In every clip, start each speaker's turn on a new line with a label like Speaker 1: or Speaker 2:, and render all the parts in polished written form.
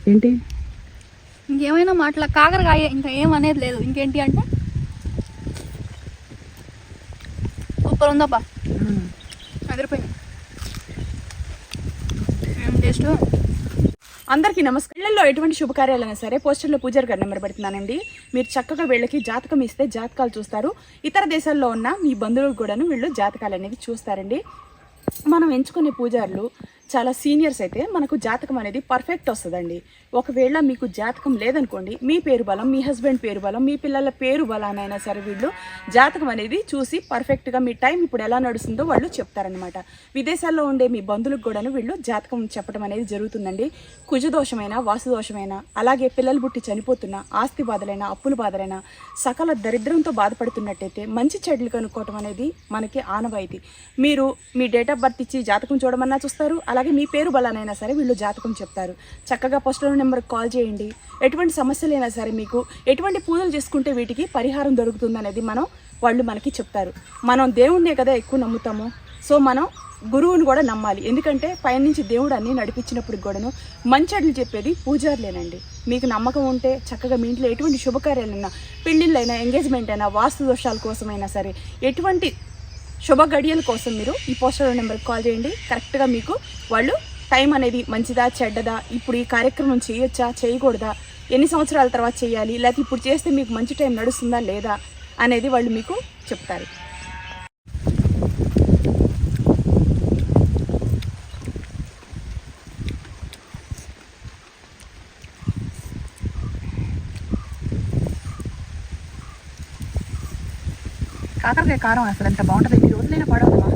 Speaker 1: ఏంటి
Speaker 2: ఇంకేమైనా మాటల కాకరకాయ ఇంకా ఏమనేది లేదు. ఇంకేంటి అంటే సూపర్ ఉందబ్బా, అదిరిపోయింది. ఏం టేస్ట్.
Speaker 1: అందరికీ నమస్కారం. ఇళ్లలో ఎటువంటి శుభకార్యాలైనా సరే పోస్టర్లో పూజారి గారి నెంబర్ పెడుతున్నానండి. మీరు చక్కగా వీళ్ళకి జాతకం ఇస్తే జాతకాలు చూస్తారు. ఇతర దేశాల్లో ఉన్న మీ బంధువులకు కూడాను వీళ్ళు జాతకాలు అనేవి చూస్తారండి. మనం ఎంచుకునే పూజారులు చాలా సీనియర్స్ అయితే మనకు జాతకం అనేది పర్ఫెక్ట్ వస్తుందండి. ఒకవేళ మీకు జాతకం లేదనుకోండి, మీ పేరు బలం, మీ హస్బెండ్ పేరు బలం, మీ పిల్లల పేరు బలానైనా సరే వీళ్ళు జాతకం అనేది చూసి పర్ఫెక్ట్గా మీ టైం ఇప్పుడు ఎలా నడుస్తుందో వాళ్ళు చెప్తారనమాట. విదేశాల్లో ఉండే మీ బంధువులకు కూడాను వీళ్ళు జాతకం చెప్పడం అనేది జరుగుతుందండి. కుజదోషమైన, వాసుదోషమైన, అలాగే పిల్లలు పుట్టి చనిపోతున్న, ఆస్తి బాధలైన, అప్పుల బాధలైన, సకల దరిద్రంతో బాధపడుతున్నట్టయితే మంచి చెడ్లు కనుక్కోవటం అనేది మనకి ఆనవాయితీ. మీరు మీ డేట్ ఆఫ్ బర్త్ ఇచ్చి జాతకం చూడమన్నా చూస్తారు, అలాగే మీ పేరు బలానైనా సరే వీళ్ళు జాతకం చెప్తారు. చక్కగా పోస్టర్ నెంబర్కి కాల్ చేయండి. ఎటువంటి సమస్యలైనా సరే, మీకు ఎటువంటి పూజలు చేసుకుంటే వీటికి పరిహారం దొరుకుతుంది అనేది వాళ్ళు మనకి చెప్తారు. మనం దేవుణ్ణే కదా ఎక్కువ నమ్ముతాము. సో మనం గురువుని కూడా నమ్మాలి. ఎందుకంటే పైనుంచి దేవుడు అన్నీ నడిపించినప్పుడు కూడాను మంచెడ్లు చెప్పేది పూజారులేనండి. మీకు నమ్మకం ఉంటే చక్కగా మీ ఇంట్లో ఎటువంటి శుభకార్యాలైనా, పెళ్ళిళ్ళైనా, ఎంగేజ్మెంట్ అయినా, వాస్తు దోషాల కోసమైనా సరే, ఎటువంటి శుభ గడియల కోసం మీరు ఈ పోస్టర్ నెంబర్కి కాల్ చేయండి. కరెక్ట్గా మీకు వాళ్ళు టైం అనేది మంచిదా చెడ్డదా, ఇప్పుడు ఈ కార్యక్రమం చేయొచ్చా చేయకూడదా, ఎన్ని సంవత్సరాల తర్వాత చేయాలి, లేకపోతే ఇప్పుడు చేస్తే మీకు మంచి టైం నడుస్తుందా లేదా అనేది వాళ్ళు మీకు చెప్తారు. కాకరకాయ కారం అసలు ఎంత బాగుంటుంది. ఈ రోజులైనా పడవదమ్మా.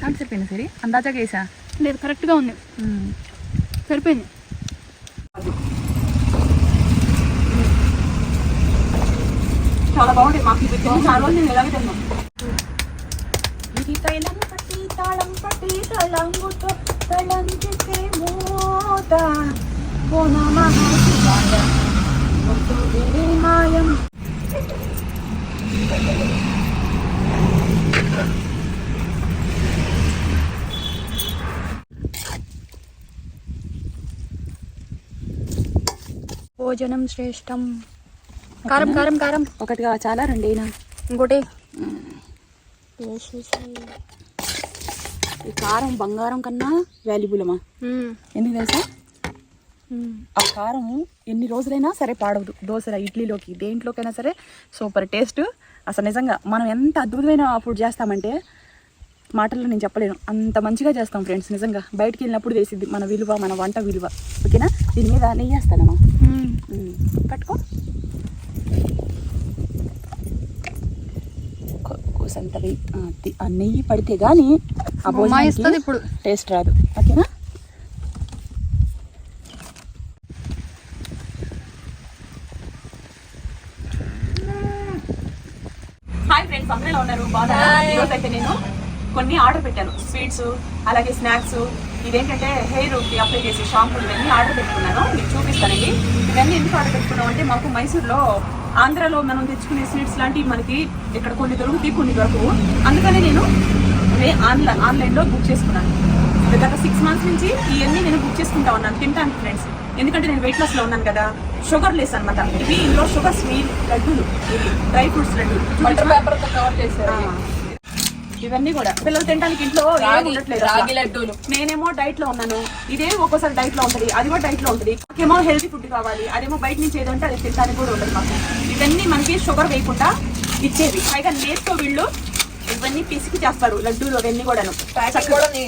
Speaker 1: అంటే సరిపోయింది. సరే అందాజాగా వేసా
Speaker 2: లేదు, కరెక్ట్గా ఉంది, సరిపోయింది.
Speaker 1: చాలా బాగుంటుంది. మాకు ఇది చాలా రోజులు నేను ఎలాగే తిన్నాను. ఇది తైలం పట్టి తాళం పట్టి తలంగుతో తలంగితే మోత మాయం.
Speaker 2: భోజనం శ్రేష్టం. కారం కారం కారం
Speaker 1: ఒకటిగా చాలా రెండేనా
Speaker 2: ఇంకోటి.
Speaker 1: ఈ కారం బంగారం కన్నా వాల్యుబుల్ అమ్మా. ఎందుకు తెలుసా? ఆ కారం ఎన్ని రోజులైనా సరే పాడవదు. దోశ, ఇడ్లీలోకి, దేంట్లోకైనా సరే సూపర్ టేస్ట్. అసలు నిజంగా మనం ఎంత అద్భుతమైన ఫుడ్ చేస్తామంటే మాటల్లో నేను చెప్పలేను. అంత మంచిగా చేస్తాం ఫ్రెండ్స్. నిజంగా బయటికి వెళ్ళినప్పుడు వేసిద్ది మన విలువ, మన వంట విలువ. ఓకేనా? దీని మీద నెయ్యి వేస్తానమ్మా. పట్టుకో. కోసంత ఆ నెయ్యి పడితే కానీ ఆ భోజనం ఇప్పుడు టేస్ట్ రాదు. ఓకేనా? హాయ్ ఫ్రెండ్స్, అందరూ ఉన్నారు? బాగున్నారా? ఈరోజు అయితే నేను కొన్ని ఆర్డర్ పెట్టాను. స్వీట్స్, అలాగే స్నాక్స్. ఇదేంటంటే హెయిర్కి అప్లై చేసే షాంపూలు ఇవన్నీ ఆర్డర్ పెట్టుకున్నాను. మీకు చూపిస్తానండి. ఇవన్నీ ఎందుకు ఆర్డర్ పెట్టుకున్నాం అంటే, మాకు మైసూర్లో, ఆంధ్రాలో మనం తెచ్చుకునే స్వీట్స్ లాంటివి మనకి ఇక్కడ కొన్ని దొరుకుతాయి, కొన్ని దొరకవు. అందుకని నేను ఆన్లైన్లో బుక్ చేసుకున్నాను. గత 6 months నుంచి ఇవన్నీ నేను బుక్ చేసుకుంటా ఉన్నాను తింటాను ఫ్రెండ్స్. ఎందుకంటే నేను వెయిట్ లాస్లో ఉన్నాను కదా. షుగర్ లెస్ అనమాట ఇవి. ఇందులో షుగర్ స్వీట్ లడ్డూలు, ఇవి డ్రై ఫ్రూట్స్ లడ్డూలు పేపర్తో కవర్ చేశారు. ఇవన్నీ కూడా పిల్లలు తినడానికి ఇంట్లో ఉండట్లేదు. నేనేమో డైట్ లో ఉన్నాను. ఇదే ఒక్కోసారి డైట్ లో ఉంటుంది, అది కూడా డైట్ లో ఉంటుంది. మాకేమో హెల్తీ ఫుడ్ కావాలి, అదేమో బయట నుంచి ఏదంటే అది తినడానికి కూడా ఉండదు మాకు. ఇవన్నీ మనకి షుగర్ వేయకుండా ఇచ్చేవి. పైగా నేర్తో వీళ్ళు ఇవన్నీ పిసికి చేస్తారు లడ్డూలు అవన్నీ కూడాను.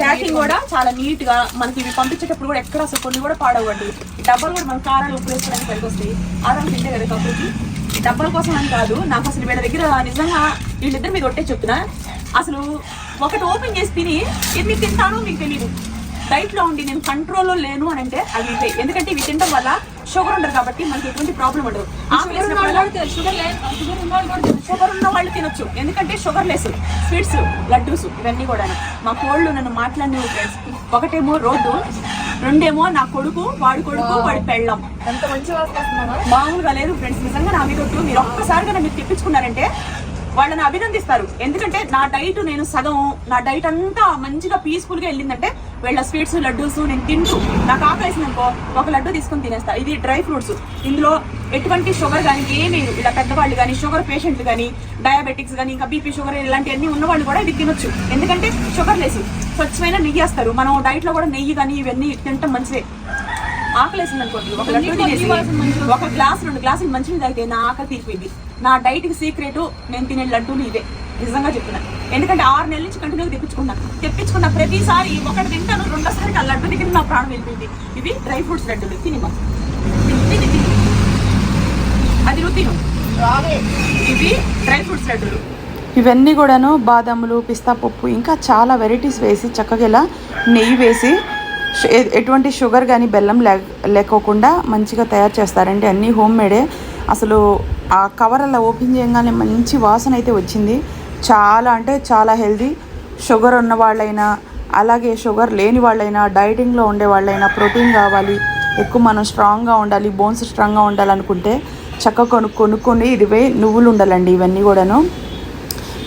Speaker 1: ప్యాకింగ్ కూడా చాలా నీట్ గా మనకి ఇవి పంపించేటప్పుడు కూడా ఎక్కడ అసలు కొన్ని కూడా పాడవండి. డబ్బాలు కూడా మన కారాలు ఉప్పు వేసుకోవడానికి పనికి వస్తాయి. ఆరాలు తింటే కదా కప్పుకి. డబ్బాల కోసం అని కాదు, నాకు అసలు వీళ్ళ దగ్గర నిజంగా వీళ్ళిద్దరు మీద ఒట్టే చెప్తున్నా. అసలు ఒకటి ఓపెన్ చేసి తిని ఎన్ని తింటానో మీకు తెలియదు. డైట్ లో ఉండి నేను కంట్రోల్లో లేను అని అంటే అవి ఇవే. ఎందుకంటే ఇవి తినడం వల్ల షుగర్ ఉండదు కాబట్టి మనకి ఎటువంటి ప్రాబ్లం ఉండదు. షుగర్ ఉన్న వాళ్ళు తినొచ్చు, ఎందుకంటే షుగర్ లెస్ స్వీట్స్, లడ్డూస్ ఇవన్నీ కూడా. మా కోళ్ళు నన్ను మాట్లాడిన ఫ్రెండ్స్, ఒకటేమో రోడ్డు, రెండేమో నా కొడుకు, వాడి కొడుకు, వాడి పెళ్ళం. మామూలుగా లేదు ఫ్రెండ్స్. నిజంగా నా మీద మీరు ఒక్కసారిగా మీరు తెప్పించుకున్నారంటే వాళ్ళని అభినందిస్తారు. ఎందుకంటే నా డైట్ నేను సగం, నా డైట్ అంతా మంచిగా పీస్ఫుల్ గా వెళ్ళిందంటే వీళ్ళ స్వీట్స్ లడ్డూస్ నేను తింటూ నాకు ఆకలేసిందనుకో ఒక లడ్డు తీసుకొని తినేస్తా. ఇది డ్రై ఫ్రూట్స్, ఇందులో ఎటువంటి షుగర్ కానీ ఏమీ, ఇలా పెద్దవాళ్ళు కానీ షుగర్ పేషెంట్లు కానీ డయాబెటిక్స్ కానీ ఇంకా బీపీ షుగర్ ఇలాంటివన్నీ ఉన్నవాళ్ళు కూడా ఇది తినొచ్చు. ఎందుకంటే షుగర్ లెస్, స్వచ్ఛమైన నెయ్యి వేస్తారు. మనం డైట్ లో కూడా నెయ్యి కానీ ఇవన్నీ తినటం మంచిదే. ఆకలేసింది అనుకోండి ఒక లడ్డు తినేసి ఒక గ్లాస్ 2 గ్లాసులు మంచినీళ్ళు తాగితే నా ఆకలి తీరిపోయింది. నా డైట్ కి సీక్రెట్ నేను తినే లడ్డూలు ఇదే, నిజంగా చెప్తున్నా. ఎందుకంటే 6 నెలల నుంచి కంటిన్యూగా తెప్పించుకున్న ప్రతిసారి ఒకటి తింటాను, రెండోసారికి ఆ లడ్డు దగ్గర నా ప్రాణం వెళ్ళిపోయింది. ఇవి డ్రై ఫ్రూట్స్ లడ్డూలు, తినిమా అది నువ్వు తిను. ఇవి డ్రై ఫ్రూట్స్ లడ్డూలు.
Speaker 3: ఇవన్నీ కూడాను బాదాములు, పిస్తా పప్పు, ఇంకా చాలా వెరైటీస్ వేసి చక్కగా ఇలా నెయ్యి వేసి ఎటువంటి షుగర్ కానీ బెల్లం లేకోకుండా మంచిగా తయారు చేస్తారండి. అన్నీ హోమ్ మేడే. అసలు ఆ కవర్ అలా ఓపెన్ చేయగానే మంచి వాసన అయితే వచ్చింది. చాలా అంటే చాలా హెల్దీ. షుగర్ ఉన్న వాళ్ళైనా అలాగే షుగర్ లేని వాళ్ళైనా డైటింగ్లో ఉండే వాళ్ళైనా ప్రోటీన్ కావాలి, ఎక్కువ మనం స్ట్రాంగ్గా ఉండాలి, బోన్స్ స్ట్రాంగ్గా ఉండాలనుకుంటే చక్కగా కొనుక్కొని ఇదివే నువ్వులు ఉండాలండి. ఇవన్నీ కూడాను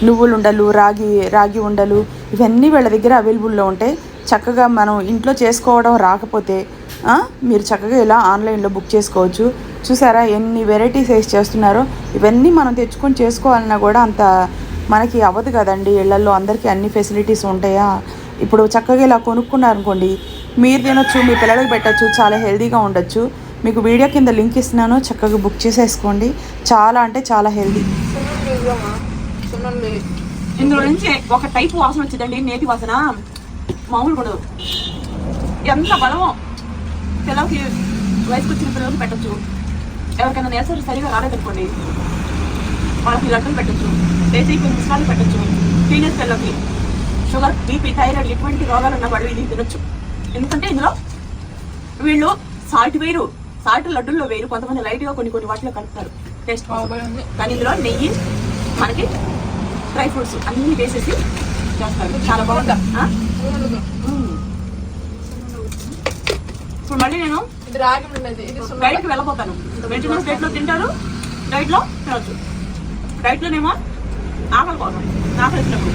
Speaker 3: నువ్వులు ఉండలు, రాగి ఉండలు ఇవన్నీ వీళ్ళ దగ్గర అవైలబుల్లో ఉంటాయి. చక్కగా మనం ఇంట్లో చేసుకోవడం రాకపోతే మీరు చక్కగా ఇలా ఆన్లైన్లో బుక్ చేసుకోవచ్చు. చూసారా ఎన్ని వెరైటీస్ వేసి చేస్తున్నారో. ఇవన్నీ మనం తెచ్చుకొని చేసుకోవాలన్నా కూడా అంత మనకి అవ్వదు కదండి. ఇళ్లలో అందరికీ అన్ని ఫెసిలిటీస్ ఉంటాయా? ఇప్పుడు చక్కగా ఇలా కొనుక్కున్నారనుకోండి, మీరు తినొచ్చు, మీ పిల్లలకు పెట్టచ్చు, చాలా హెల్తీగా ఉండొచ్చు. మీకు వీడియో కింద లింక్ ఇస్తున్నాను, చక్కగా బుక్ చేసేసుకోండి. చాలా అంటే చాలా హెల్తీ.
Speaker 1: ఇందులో నుంచి ఒక టైప్ వాసన వచ్చిందండి, నేతి వాసన మామూలు కూడా. ఎంత బలమో, పిల్లలకి వయసుకు వచ్చిన పిల్లలకి పెట్టచ్చు. ఎవరికైనా నేసరి సరిగా రాలేదనుకోండి వాళ్ళకి లడ్డూలు పెట్టచ్చు, దేశీ మిశ్రాలు పెట్టచ్చు. టీనేజ్ పిల్లలకి షుగర్, బీపీ, థైరాయిడ్ ఎటువంటి రోగాలు ఉన్న వాళ్ళు ఇది తినొచ్చు. ఎందుకంటే ఇందులో వీళ్ళు సాల్ట్ వేరు, సాల్ట్ లడ్డూల్లో వేరు, కొంతమంది లైట్గా కొన్ని వాటిలో కలుపుతారు టేస్ట్ కోసం. కానీ ఇందులో నెయ్యి, మనకి డ్రై ఫ్రూట్స్ అన్నీ వేసేసి చేస్తారు. చాలా బాగుందా? ఇప్పుడు మళ్ళీ నేను డైట్కి వెళ్ళిపోతాను. మెయింటెనెన్స్ డైట్లో తింటారు, డైట్లో తినొచ్చు. డైట్లోనేమో ఆకలి కోసం, ఆకలి వచ్చినప్పుడు.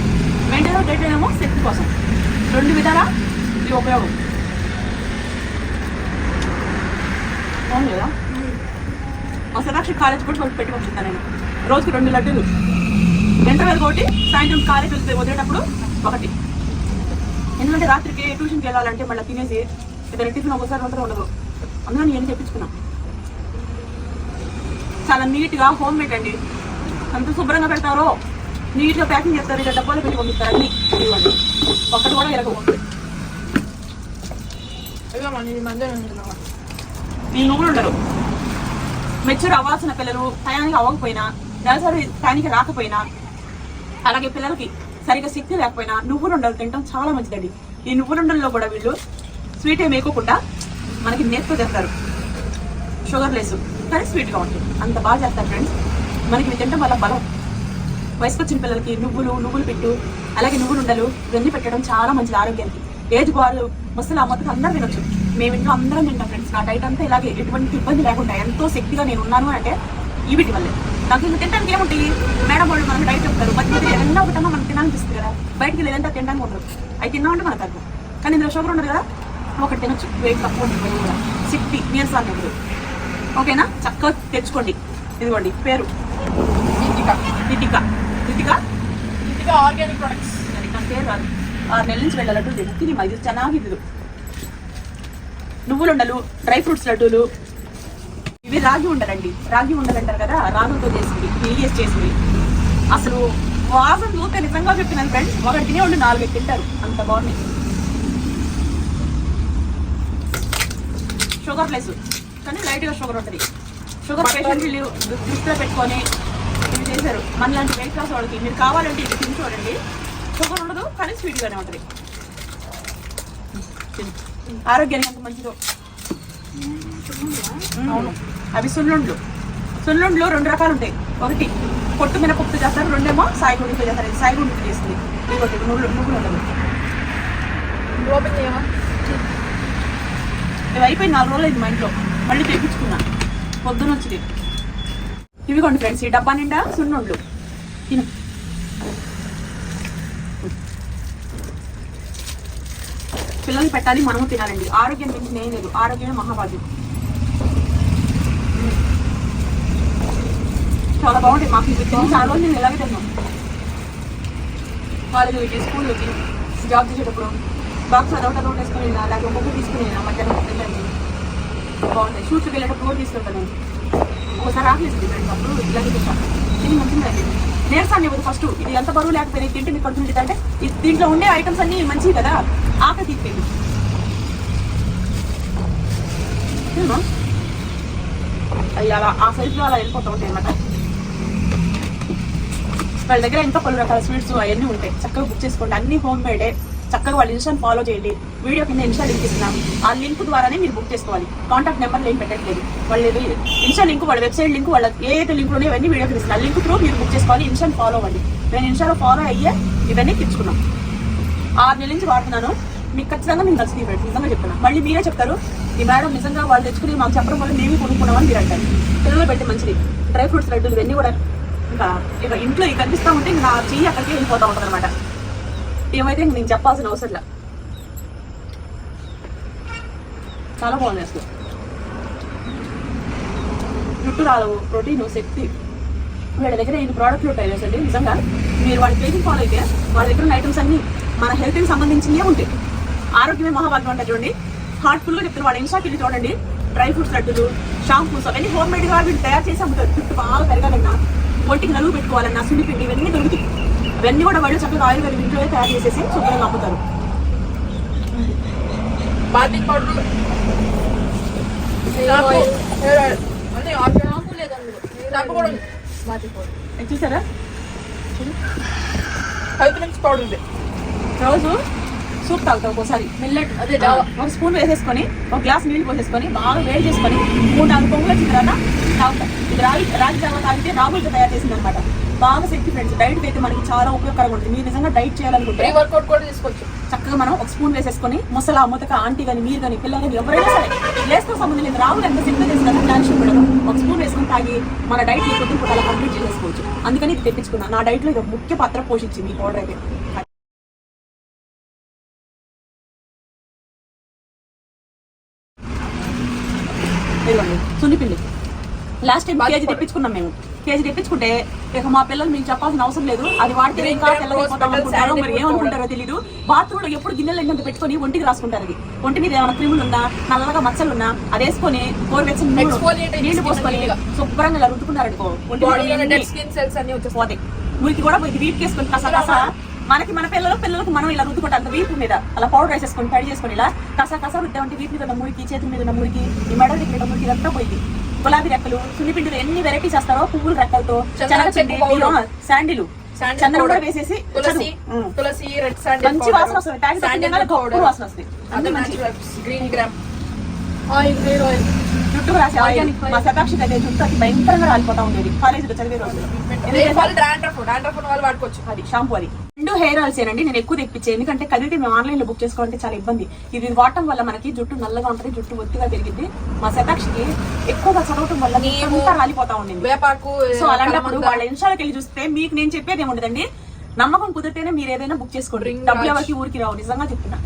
Speaker 1: మెయింటెనెన్స్ డైట్లోనేమో శక్తి కోసం. 2 విధాలా ఇది ఉపయోగం. అవును కదా? మా సదాక్షి కాలేజ్ కూడా పెట్టి పంపిస్తాను నేను. రోజుకి 2 లడ్డూలు, ఇంటర్వెల్ ఒకటి, సాయంత్రం కాలేజ్ వదిలేటప్పుడు ఒకటి. ఎందుకంటే రాత్రికి ట్యూషన్కి వెళ్ళాలంటే మళ్ళీ తినేసి ఏదైనా టిఫిన్ ఒకసారి మాత్రం ఉండదు. అందులో నేను తెప్పించుకున్నాం. చాలా నీట్గా హోమ్ మేడ్ అండి. అంత శుభ్రంగా పెడతారో, నీట్గా ప్యాకింగ్ చేస్తారు. ఇలా డబ్బాలు పెట్టి పంపిస్తారు అన్ని. ఇవ్వండి, ఒక్కటి కూడా ఎరగకూడదు. ఈ నువ్వులు ఉండరు. మెచ్యూర్ అవ్వాల్సిన పిల్లలు టయానికి అవ్వకపోయినా, నెలసరి టయానికి రాకపోయినా, అలాగే పిల్లలకి సరిగ్గా శక్తి లేకపోయినా నువ్వులుండలు తినడం చాలా మంచిదండి. ఈ నువ్వులుండల్లో కూడా వీళ్ళు స్వీట్ ఏమి వేయకుండా మనకి నేతితో చేస్తారు. షుగర్ లెస్ కానీ స్వీట్గా ఉంటుంది. అంత బాగా చేస్తారు ఫ్రెండ్స్. మనకి ఇవి తినడం వల్ల బలం. వయసుకు వచ్చిన పిల్లలకి నువ్వులు పెట్టు, అలాగే నువ్వులుండలు ఇవన్నీ పెట్టడం చాలా మంచిది ఆరోగ్యానికి. ఏజ్ వాళ్ళు ముసలి అమ్మకి అందరూ తినొచ్చు. మేము ఇంట్లో అందరం తింటాం ఫ్రెండ్స్. నా డైట్ అంతా ఇలాగే, ఎటువంటి ఇబ్బంది లేకుండా ఎంతో శక్తిగా నేను ఉన్నాను అంటే ఈ వీటి వల్లే. నాకు ఇంకా తినడానికి ఏముంటుంది, మేడం వాళ్ళు మనకు డైట్ చెప్తారు. మధ్య ఏదైనా ఒకటన్నా మనకు తినాలనిపిస్తుంది కదా, బయటికి లేదంటే తినడానికి ఉండదు. అవి తిన్నామంటే మనకు తగ్గు. కానీ ఇందులో షుగర్ ఉండదు కదా, ఒకటి తినొచ్చు. వెయిట్ తక్కువ ఉంటుంది కూడా, శక్తి నీరసాన్ని ఉండదు. ఓకేనా? చక్కగా తెచ్చుకోండి. ఇదిగోండి పేరు రితికా ఆర్గానిక్ ప్రొడక్ట్స్. పేరు రాదు. 6 నెలల నుంచి వెళ్ళాలంటూ తిని ఇది ಚೆನ್ನಾಗಿದೆ. నువ్వులుండలు, డ్రై ఫ్రూట్స్ లడ్డూలు. ఇవి రాగి ఉండలండి. రాగి ఉండలు అంటారు కదా, రాగులతో చేసింది, నెయ్యి చేసింది. అసలు వాసన చూస్తే నిజంగా చెప్తున్నాను ఫ్రెండ్స్, ఒకటి తినే వాళ్ళు 4 తింటారు. అంత బాగున్నాయి. షుగర్ ప్లస్ కానీ లైట్గా షుగర్ ఉంటుంది. షుగర్ పేషెంట్ వీళ్ళు దృష్టిలో పెట్టుకొని ఇవి చేశారు. మనలాంటి వెయిట్ క్లాస్ వాళ్ళకి మీరు కావాలంటే ఇది తిని చూడండి. షుగర్ ఉండదు కానీ స్వీట్గానే ఉంటుంది. ఆరోగ్యానికి ఎంత మంచిదో. అవును, అవి సున్నుండ్లు 2 రకాలు ఉంటాయి. ఒకటి పొట్టు మినపప్పుతో చేస్తారు, 2 సాయిగుండితో చేస్తారు. ఇది సాయిగుండితో చేస్తుంది. ఇంకోటి నువ్వులు ఉండదు. ఇవి అయిపోయి 4 రోజులు అయింది మా ఇంట్లో. మళ్ళీ తెప్పించుకున్నా పొద్దున వచ్చింది. ఇవిగోండి ఫ్రెండ్స్, ఈ డబ్బా నిండా సున్నుండ్లు. తిను. పిల్లలు పెట్టాలి, మనము తినాలండి. ఆరోగ్యం గురించి ఏం లేదు, ఆరోగ్యమే మహాభాగ్యం. చాలా బాగుంటాయి. మాకు ఇది తిని చాలా రోజులు నేను ఎలాగే తిన్నాను. కాలేజీలకి, స్కూల్లోకి, జాబ్ చేసేటప్పుడు బాక్స్ అదొకటి అదొకటి వేసుకుని లేకపోతే బొగ్గు తీసుకుని మధ్యాహ్నం పిల్లలకి బాగుంటాయి. షూట్స్కి వెళ్ళేటప్పుడు కూడా తీసుకుంటాను నేను. ఒకసారి ఆకలిస్తుంది ఫ్రెండ్స్, అప్పుడు ఇలాగే తింటాను. తిని మంచిగా నేర్సాన్ని ఇవ్వదు ఫస్ట్. ఇది ఎంత బరువు లేకపోయినా తింటే మీకు కొంచెం అంటే దీంట్లో ఉండే ఐటమ్స్ అన్ని మంచివి కదా, ఆకలి తీసుకోండి. అవి అలా ఆ సైజులో అలా వెళ్ళిపోతూ ఉంటాయి అన్నమాట. వాళ్ళ దగ్గర ఇంకా పలు రకాల స్వీట్స్ అవన్నీ ఉంటాయి. చక్కగా బుక్ చేసుకోండి, అన్ని హోమ్ మేడే. చక్కగా వాళ్ళ ఇన్స్టాని ఫాలో చేయండి. వీడియో కింద ఇన్స్టా లింక్ ఇస్తున్నాం, ఆ లింక్ ద్వారానే మీరు బుక్ చేసుకోవాలి. కాంటాక్ట్ నెంబర్లు ఏం పెట్టట్లేదు. వాళ్ళు ఇన్స్టా లింక్, వాళ్ళ వెబ్సైట్ లింక్, వాళ్ళ ఏదైతే లింకులు ఉన్నాయో ఇవన్నీ వీడియో కింద ఇస్తున్నారు. లింక్ త్రూ మీరు బుక్ చేసుకోవాలి. ఇన్స్టాని ఫాలో అవ్వండి. నేను ఇన్స్టాలో ఫాలో అయ్యే ఇవన్నీ తెచ్చుకున్నాం. 6 నెలల నుంచి వాడుతున్నాను. మీకు ఖచ్చితంగా నేను నచ్చింది పెట్టి నిజంగా చెప్తున్నాను. మళ్ళీ మీరే చెప్తారు, ఈ మేడం నిజంగా వాళ్ళు తెచ్చుకుని మాకు చెప్పడం వల్ల మేము కొనుక్కున్నామని మీరు అంటారు. పిల్లలు పెట్టి మంచిది. డ్రై ఫ్రూట్స్ లడ్డూలు ఇవన్నీ కూడా ఇంకా ఇక ఇంట్లో ఇవి కనిపిస్తూ ఉంటే నా చెయ్యి అక్కడికి వెళ్ళిపోతూ ఉంటుంది అనమాట. ఏమైతే నేను చెప్పాల్సిన అవసరం చాలా బాగుంది అసలు. జుట్టు రాదు, ప్రోటీన్, శక్తి, వీళ్ళ దగ్గర ఎన్ని ప్రోడక్ట్లు ఉంటాయి అండి. నిజంగా మీరు వాళ్ళ పేజీ ఫాలో అయితే వాళ్ళ దగ్గర ఉన్న ఐటమ్స్ అన్ని మన హెల్త్కి సంబంధించినవే ఉంటాయి. ఆరోగ్యమే మహాభాగ్యం అంటే చూడండి, హార్ట్ఫుల్గా చెప్తారు. వాళ్ళ ఇన్స్టాకి వెళ్ళి చూడండి, డ్రై ఫ్రూట్స్ లడ్డులు, షాంపూస్ అవన్నీ హోమ్ మేడ్గా వీళ్ళు తయారు చేసి అమ్ముతారు. జుట్టు బాగా పెరగాలన్నా, ఒంటికి నలుగు పెట్టుకోవాలన్నా, సున్నిపిండి ఇవన్నీ దొరుకుతాయి. ఇవన్నీ కూడా వాళ్ళు చక్కగా ఆయిల్ వేరు ఇంట్లోనే తయారు చేసేసి శుభ్రంగా అమ్ముతారు. బాతింగ్ పౌడర్ చూసారా, హెల్త్ డ్రింక్స్ పౌడర్ ఉంది. రోజు సూప్ తాగుతాం ఒక్కోసారి. మిల్లెట్ అదే ఒక స్పూన్ వేసేసుకొని ఒక గ్లాస్ నీళ్ళు పోసేసుకొని బాగా వేడి చేసుకొని 3-4 పొంగులు వచ్చిన తర్వాత తాగుతాం. ఇది రాగి జావ తాగితే రాగులతో తయారు చేసింది అనమాట. బాగా శక్తి ఫ్రెండ్స్. డైట్ అయితే మనకి చాలా ఉపయోగకరంగా ఉంటుంది. మీరు నిజంగా డైట్ చేయాలనుకుంటే వర్కౌట్ కూడా తీసుకోవచ్చు. చక్కగా మనం ఒక స్పూన్ వేసేసుకొని ముసలా ముతక ఆంటీ కానీ మీరు కానీ పిల్లలు కానీ ఎవరైనా సరే లేస్తో సంబంధం లేదు, రాగులు ఎంత సిద్ధం చేసిన క్యాల్షియం కూడా ఒక స్పూన్ వేసుకొని తాగి మన డైట్ పొద్దున పూట అలా కంప్లీట్ చేసేసుకోవచ్చు. అందుకని ఇది తెప్పించుకున్నాను. నా డైట్లో ఇది ముఖ్య పాత్ర పోషించింది ఈ పౌడర్ అయితే. సున్నిపిండి లాస్ట్ టైం కేజీ తెప్పించుకున్నాం మేము. కేజీ తెప్పించుకుంటే ఇక మా పిల్లలు మీకు చెప్పాల్సిన అవసరం లేదు. అది వాడితే ఇంకా తెల్లగైపోతారు, మరి ఏమనుకుంటారో తెలీదు. బాత్రూమ్ లో ఎప్పుడు గిన్నెలు ఎంతంత పెట్టుకొని ఒంటికి రాసుకుంటారు. అది ఒంటి మీద ఏమైనా క్రిములు ఉన్నా, నల్లగా మచ్చలున్నా అది వేసుకొని గోరువెచ్చని నీళ్లు పోసుకొని శుభ్రంగా ఇలా రుద్దుకున్నారనుకో పోతాయి. మురికి కూడా పోయి వీపు వేసుకొని కసా మనకి మన పిల్లలకు మనం ఇలా రుద్దుకుంటాం. అంత వీపు మీద అలా పౌడర్ వేసేసుకొని తడి చేసుకొని ఇలా కసా రుద్దామంటే వీపు మీద ఉన్న మురికి, చేతుల మీద ఉన్న మురికి, ఈ మెడ దగ్గర మురికి ఇదంతా పోయింది. గులాబీ రెక్కలు, సున్నిపిండిలు ఎన్ని వెరైటీస్ చేస్తారో, పువ్వుల రెక్కలతో, శాండిలు, చందనం కూడా వేసేసి తులసి, రెడ్ శాండిల్ మంచి వాసన వస్తుంది. వాసన వస్తుంది. Green gram oil, hair oil, జుట్టుకు రాసే ఆయిల్. మా శతాక్షి అయితే జుట్టు అది భయంకరంగా రాలిపోతా ఉండేది కాలేజీలో చదివే రోజులు. వాడుకోవచ్చు. అది షాంపూ. అది 2 హెయిర్ ఆయిల్స్ ఏనండి నేను ఎక్కువ తెప్పించాను. ఎందుకంటే కదిలితే మేము ఆన్లైన్ లో బుక్ చేసుకోవాలంటే చాలా ఇబ్బంది. ఇది వాడటం వల్ల మనకి జుట్టు నల్లగా ఉంటుంది, జుట్టు ఒత్తిగా పెరిగింది. మా శతాక్షికి ఎక్కువగా చదవటం వల్ల అంతా రాలిపోతా ఉండేది. సో అలాంటప్పుడు వాళ్ళ ఇన్స్టాలోకి వెళ్ళి చూస్తే మీకు నేను చెప్పేది ఏముండదండి, నమ్మకం కుదిరితేనే మీరు ఏదైనా బుక్ చేసుకోండి. డబ్బులు ఎవరికి ఊరికి రావు, నిజంగా చెప్తున్నా.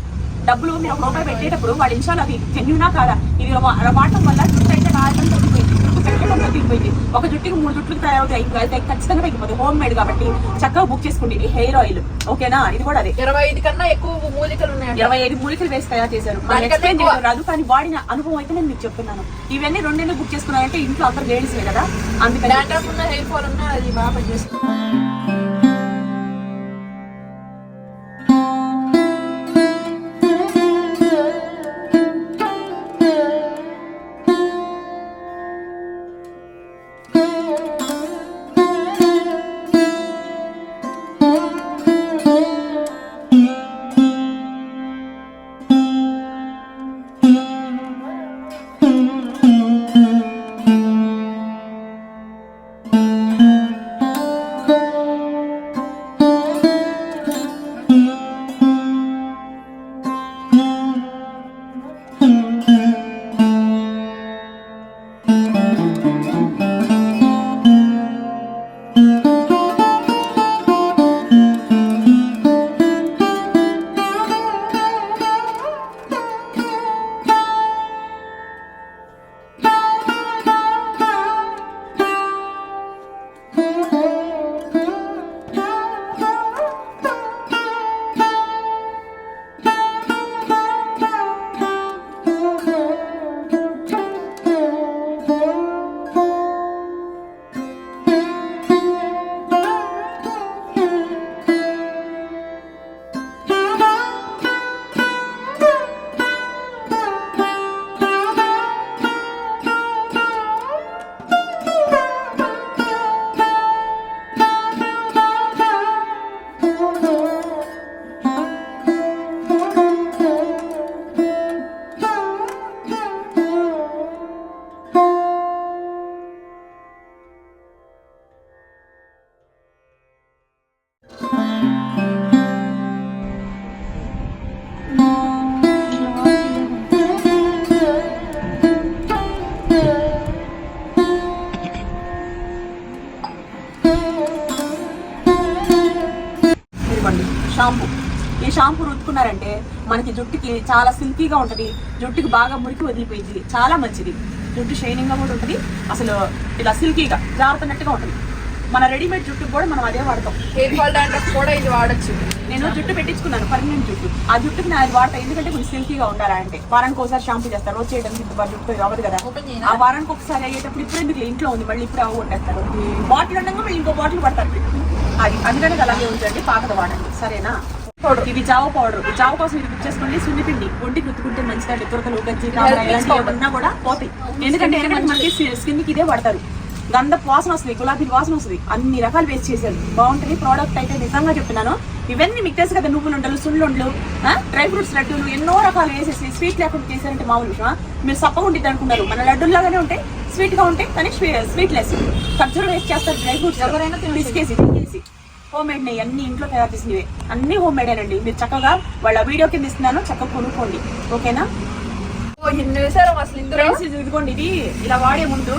Speaker 1: డబ్బులు మీరు ₹1 పెట్టేటప్పుడు వాళ్ళ ఇన్స్టాలో అది జెన్యూనా కాదా, ఇది వాడటం వల్ల జుట్టు అయితే రాయడం తగ్గిపోయింది, జుట్టు పెరగడం తగ్గిపోయింది. ఒక జుట్టుకి 3 జుట్లకు తయారవుతాయి, ఖచ్చితంగా తగ్గిపోతుంది. హోమ్ మేడ్ కాబట్టి చక్కగా బుక్ చేసుకోండి. ఇది హెయిర్ ఆయిల్ ఓకేనా. ఇది కూడా అదే 25 కన్నా ఎక్కువ మూలికలు ఉన్నాయి. 25 మూలికలు వేసి తయారు చేశారు. ఎక్స్ప్లెయిన్ చేయడం రాదు, కానీ వాడిన అనుభవం అయితే నేను మీకు చెప్తున్నాను. ఇవన్నీ 2 నెలలు బుక్ చేసుకున్నారంటే ఇంట్లో అందరూ లేడీసే కదా, అందుకని హెయిర్ ఫాల్ ఉన్నా అది బాగా పనిచేస్తుంది. ఈ షాంపూ రుద్దుకున్నారంటే మనకి జుట్టుకి చాలా సిల్కీగా ఉంటుంది, జుట్టుకి బాగా మురికి వదిలిపోయింది, చాలా మంచిది. జుట్టు షైనింగ్ గా కూడా ఉంటుంది, అసలు ఇలా సిల్కీగా జారుతున్నట్టుగా ఉంటుంది. మన రెడీమేడ్ జుట్టుకు కూడా మనం అదే వాడతాం.
Speaker 2: హెయిర్ ఫాల్ డాండ్రఫ్ కూడా ఇది వాడచ్చు.
Speaker 1: నేను జుట్టు పెట్టించుకున్నాను, పర్మనెంట్ జుట్టు. ఆ జుట్టుకి నేను అది వాడతాను, ఎందుకంటే కొంచెం సిల్కీగా ఉండాలంటే. వారానికి ఒకసారి షాంపూ చేస్తారు, రోజు చేయడానికి జుట్టు అవ్వదు కదా. ఆ వారానికి ఒకసారి అయ్యేటప్పుడు ఇప్పుడు ఎందుకు ఇంట్లో ఉంది, మళ్ళీ ఇప్పుడు అవ్వ కొట్టేస్తారు. బాటిల్ ఉండగా మళ్ళీ ఇంకో బాటిల్ పడతారు. అది అందుకని అలాగే ఉంచండి, పాకద వాడండి, సరేనా. ఇది జావ పౌడర్, ఈ జావ కోసం ఇది బుక్ చేసుకోండి. సున్నిపిండి ఒంటికి రుద్దుకుంటే మంచిదండి. తురకలు, గజ్జి, ఇలాంటివి ఏమన్నా కూడా పోతాయి. ఎందుకంటే మనకి స్కిన్ కి ఇదే పడతారు. గంధ వాసన వస్తుంది, గులాబీ వాసన వస్తుంది, అన్ని రకాలు వేస్ట్ చేశారు. బాగుంటుంది ప్రోడక్ట్ అయితే, నిజంగా చెప్తున్నాను. ఇవన్నీ మీకు తెలుసు కదా, నువ్వులు ఉండలు, సున్నుండలు, డ్రై ఫ్రూట్స్ లడ్డూలు ఎన్నో రకాలు వేసేసి స్వీట్ లేకుండా చేశారంటే మామూలు విషయం. మీరు సప్పగా ఉంటుంది అనుకున్నారు, మన లడ్డూల్లాగానే ఉంటాయి, స్వీట్ గా ఉంటాయి, కానీ స్వీట్ లెస్. ఖర్జూరం వేస్ట్ చేస్తారు, డ్రై ఫ్రూట్స్ ఎవరైనా తినేసి హోమ్ మేడ్ నెయ్యి అన్ని ఇంట్లో తయారు చేసినవి, అన్ని హోమ్ మేడేనండి. మీరు చక్కగా వాళ్ళ వీడియో కింద ఇస్తున్నాను, చక్కగా కొనుక్కోండి, ఓకేనా. ఇదిగోండి, ఇది ఇలా వాడే ముందు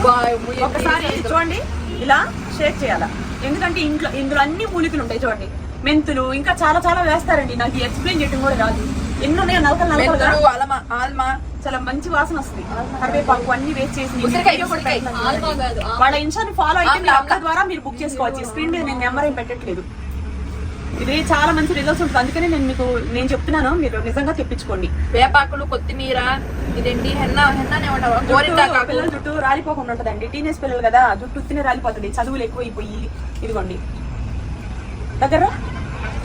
Speaker 1: ఒకసారి చూడండి, ఇలా షేక్ చేయాలా. ఎందుకంటే ఇందులో అన్ని మూలికలు ఉంటాయి చూడండి. మెంతులు ఇంకా చాలా చాలా వేస్తారండి, నాకు ఎక్స్ప్లెయిన్ చేయడం కూడా రాదు. ఎన్నో ఉన్నాయో నలకలు చాలా మంచి వాసన వస్తుంది. కరివేపాకు అన్ని వేస్ట్ చేసి వాళ్ళ ఇన్స్టాని ఫాలో అయితే మీరు అక్కడ ద్వారా మీరు బుక్ చేసుకోవచ్చు. స్క్రీన్ మీద నేను నెంబర్ ఏం పెట్టట్లేదు. ఇది చాలా మంచి రిజల్ట్స్ ఉంటుంది, అందుకని నేను చెప్తున్నాను, మీరు నిజంగా తెప్పించుకోండి.
Speaker 2: వేపాకులు, కొత్తిమీర, ఇదేంటి
Speaker 1: పిల్లల జుట్టు రాలిపోకుండా ఉంటుందండి. టీనేజ్ పిల్లలు కదా, జుట్టు ఉత్తినే రాలిపోతుంది, చదువులు ఎక్కువైపోయి. ఇదిగోండి దగ్గర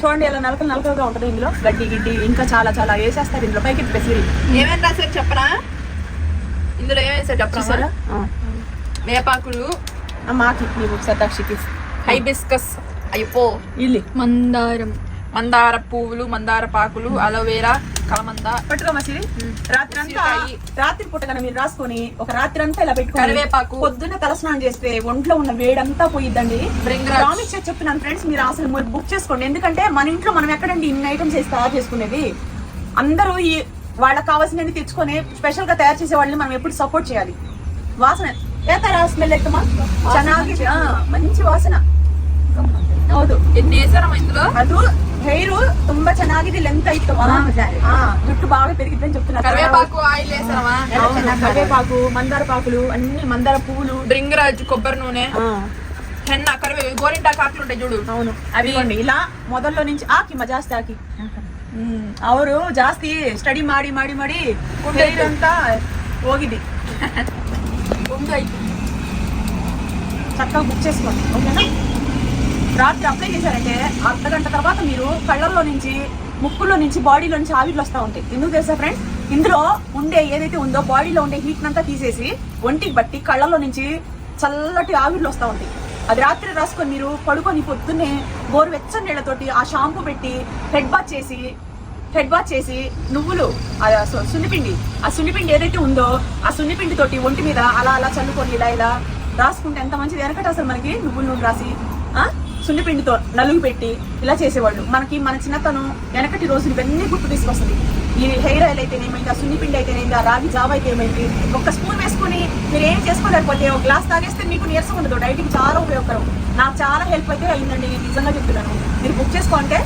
Speaker 1: చూడండి, ఇలా నలకలుగా ఉంటుంది. ఇందులో గడ్డి గిడ్డి ఇంకా చాలా చాలా వేసేస్తారు. ఇందులో పైకి పెసిరి
Speaker 2: ఏమేమి రాసారు చెప్పరా? ఇందులో ఏమేసారు చెప్పరా? వేపాకులు,
Speaker 1: మాకి నీకు ఒకసారి దక్షికి
Speaker 2: హైబిస్కస్ అయిపో,
Speaker 1: ఇల్లి
Speaker 2: మందార పువ్వులు, మందార పాకులు, అలోవేరా, కలమంద
Speaker 1: పట్టుకోమసిరి. రాత్రి పుట్టగానే మీరు రాసుకొని ఒక రాత్రి అంతా ఇలా పెట్టుకోండి.
Speaker 2: కరివేపాకు
Speaker 1: పొద్దున్న తలస్నానం చేస్తే ఒంట్లో ఉన్న వేడంతా పోయిద్దండి. ప్రామిస్ చేసి చెప్తున్నాను ఫ్రెండ్స్, మీరు అసలు బుక్ చేసుకోండి. ఎందుకంటే మన ఇంట్లో మనం ఎక్కడండి ఇన్ని ఐటమ్స్ వేసి తయారు చేసుకునేది. అందరూ ఈ వాళ్ళకి కావాల్సినవి తెచ్చుకొని స్పెషల్ గా తయారు చేసే వాళ్ళని మనం ఎప్పుడు సపోర్ట్ చేయాలి. వాసన ఏతారా స్మెల్ ఎత్తమా, ಚೆನ್ನಾಗಿ మంచి వాసన. ಹೌದು,
Speaker 2: ఇందులో
Speaker 1: ಅದು ಹೇರ್ ತುಂಬಾ ಚೆನ್ನಾಗಿದೆ, ಲೆಂತ್ ಆಯ್ತು, జుట్టు బాగా పెరిగిద్దని చెప్తున్నారు.
Speaker 2: కరివేపాకు ఆయిల్ వేసావా?
Speaker 1: కరివేపాకు, మందార పాకులు, అన్ని మందార పువ్వులు,
Speaker 2: బ్రింగరాజ్, కొబ్బరి నూనె, హెన్న, కరివేపాకు, గోరింటాకు ఆకులు ఉంటాయి చూడు,
Speaker 1: అవును అవి ఇలా మొదల్లో నుంచి ಆಕಿ ಜಾಸ್ತಿ ಆಕಿ ಅವರು ಜಾಸ್ತಿ ಸ್ಟಡಿ ಮಾಡಿ ಮಾಡಿ ಮಾಡಿ ಹೇರ್ ಅಂತ ಹೋಗಿದೆ. చక్కగా బుక్ చేసుకోండి, ఓకేనా. రాత్రి అప్లై చేశారంటే అర్ధగంట తర్వాత మీరు కళ్ళల్లో నుంచి, ముక్కుల్లో నుంచి, బాడీలో నుంచి ఆవిర్లు వస్తూ ఉంటాయి. ఎందుకు తెలుసా ఫ్రెండ్స్, ఇందులో ఉండే ఏదైతే ఉందో బాడీలో ఉండే హీట్ అంతా తీసేసి ఒంటికి బట్టి కళ్ళల్లో నుంచి చల్లటి ఆవిర్లు వస్తూ ఉంటాయి. అది రాత్రి రాసుకొని మీరు పడుకొని పొద్దున్నే గోరువెచ్చని నీళ్ళతోటి ఆ షాంపూ పెట్టి హెడ్ బాత్ చేసి నువ్వులు, సున్నిపిండి, ఆ సున్నిపిండి ఏదైతే ఉందో ఆ సున్నిపిండి తోటి ఒంటి మీద అలా అలా చల్లుకొని ఇలా రాసుకుంటే ఎంత మంచిది. వెనకట అసలు మనకి నువ్వుల నూనె రాసి సున్నిపిండితో నలుగు పెట్టి ఇలా చేసేవాళ్ళు. మన చిన్నతనం వెనకటి రోజులు ఇవన్నీ గుర్తు తీసుకొస్తుంది. ఈ హెయిర్ ఆయిల్ అయితేనేమైంది, ఆ సున్నిపిండి అయితేనేది, ఆ రాగి జావ అయితే ఏమైంది, ఒక స్పూన్ వేసుకుని మీరు ఏం చేసుకోలేకపోతే ఒక గ్లాస్ తాగేస్తే మీకు నీరసం ఉండదు. డైటింగ్ చాలా ఉపయోగకరం, నాకు చాలా హెల్ప్ అయితే అయిందండి, నిజంగా చెప్తున్నాను. మీరు బుక్ చేసుకుంటే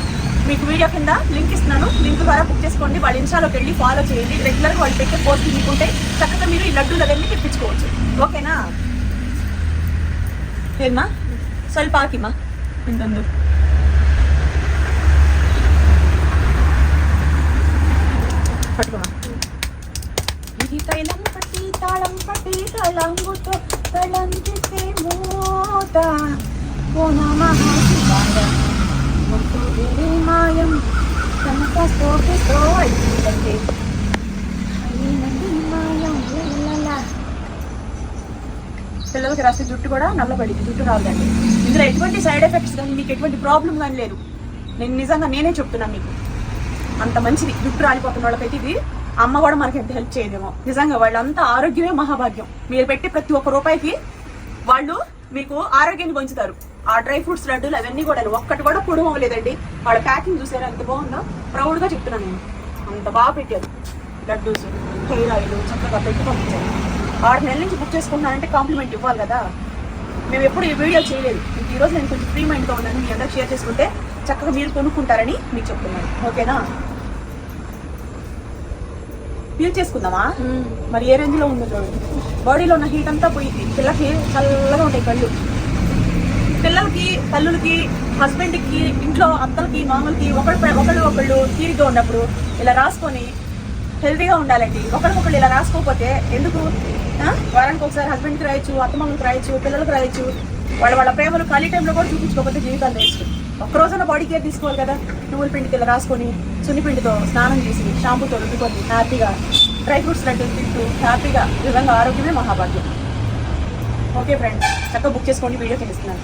Speaker 1: మీకు వీడియో కింద లింక్ ఇస్తున్నాను, లింక్ ద్వారా బుక్ చేసుకోండి. వాళ్ళ ఇన్స్టాలోకి వెళ్ళి ఫాలో చేయండి. రెగ్యులర్గా వాళ్ళు పెట్టే పోస్ట్ మీకుంటే చక్కగా మీరు ఈ లడ్డూలు అవన్నీ తెప్పించుకోవచ్చు, ఓకేనా. ఏమా ಸ್ವಲ್ಪ ಹಾಕಿಮ್ಮ ఇంతందు. పట్టుకోమా. ఇది తైలం పట్టి తాళం పట్టి తలంగుతో తలంగితే మోత ఓ నమః శివాయ మొత్తం మాయం కనక సోటితో అయిపోయిందంటే మాయం. పిల్లలకి రాస్తే జుట్టు కూడా నల్లబడింది, జుట్టు రాదండి. ఇందులో ఎటువంటి సైడ్ ఎఫెక్ట్స్ కానీ మీకు ఎటువంటి ప్రాబ్లం కానీ లేదు. నేనే చెప్తున్నాను మీకు, అంత మంచిది. జుట్టు రాలిపోతున్న వాళ్ళకైతే ఇది అమ్మ కూడా మనకి ఎంత హెల్ప్ చేయదేమో. నిజంగా వాళ్ళంతా ఆరోగ్యమే మహాభాగ్యం. మీరు పెట్టే ప్రతి ఒక్క రూపాయికి వాళ్ళు మీకు ఆరోగ్యాన్ని పంచుతారు. ఆ డ్రై ఫ్రూట్స్ లడ్డూలు అవన్నీ కూడా ఒక్కటి కూడా పొడుగు అవ్వలేదండి. వాళ్ళ ప్యాకింగ్ చూసారా ఎంత బాగుందో, ప్రౌడ్గా చెప్తున్నాను నేను. అంత బాగా పెట్టారు లడ్డూస్, హెయిర్ ఆయిల్ చక్కగా పెట్టి పంపించారు. 6 నెలల నుంచి బుక్ చేసుకుంటున్నానంటే కాంప్లిమెంట్ ఇవ్వాలి కదా. మేము ఎప్పుడు ఈ వీడియో చేయలేదు. ఈరోజు నేను కొంచెం ఫ్రీ మైండ్గా ఉన్నాను, మీ అందరూ షేర్ చేసుకుంటే చక్కగా మీరు కొనుక్కుంటారని మీకు చెప్తున్నాను. ఓకేనా? పీల్ చేసుకుందామా? మరి ఏ రేంజ్ లో ఉందో చూడండి. బాడీలో ఉన్న హీట్ అంతా పోయింది. పిల్లకి చల్లగా ఉంటాయి కళ్ళు. పిల్లలకి, తల్లులకి, హస్బెండ్ కి, ఇంట్లో అత్తలకి, మామూలకి ఒకళ్ళు తీరిగా ఉన్నప్పుడు ఇలా రాసుకొని హెల్తీగా ఉండాలండి. ఒకరికొకళ్ళు ఇలా రాసుకోకపోతే ఎందుకు? వారానికి ఒకసారి హస్బెండ్కి రాయొచ్చు, అత్తమ్మకి రాయొచ్చు, పిల్లలకు రాయొచ్చు. వాళ్ళ ప్రేమలు ఖాళీ టైంలో కూడా చూపించుకోకపోతే జీవితాలు వేస్ట్. ఒక్కరోజున బాడీ కేర్ తీసుకోవాలి కదా. నువ్వుల పిండికి ఇలా రాసుకొని సున్నిపిండితో స్నానం చేసి షాంపూతో రుద్దుకొని హ్యాపీగా డ్రై ఫ్రూట్స్ లడ్డూలు తింటూ హ్యాపీగా విధంగా ఆరోగ్యమే మహాభాగ్యం. ఓకే ఫ్రెండ్స్, చక్కగా బుక్ చేసుకోండి. వీడియో తెలుస్తున్నాను.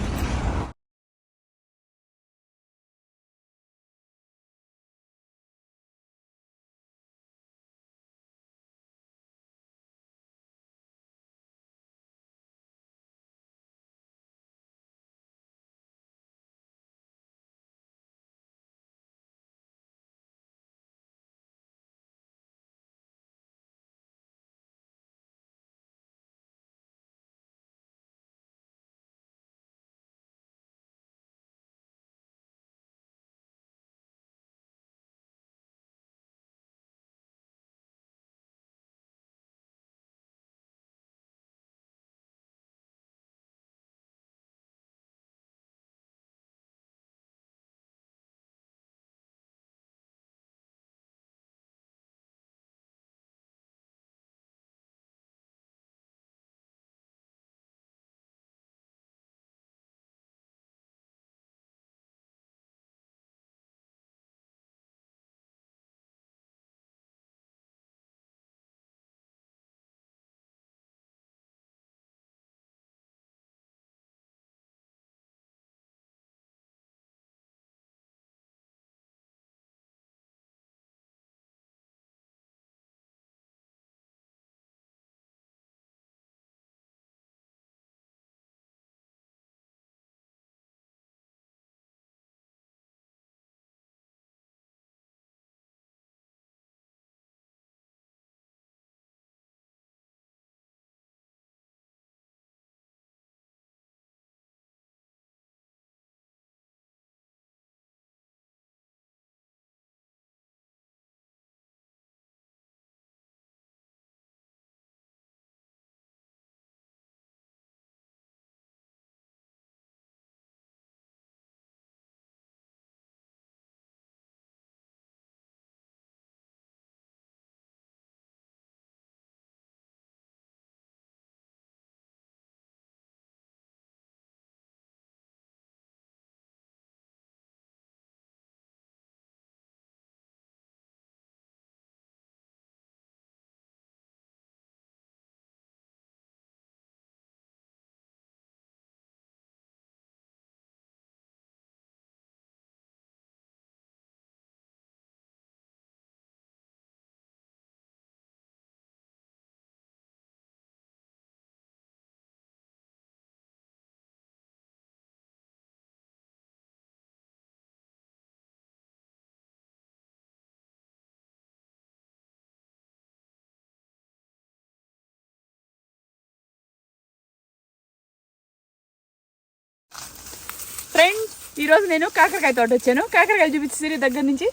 Speaker 1: ఫ్రెండ్స్, ఈరోజు నేను కాకరకాయ తోట వచ్చాను. కాకరకాయలు చూపించేసి దగ్గర నుంచి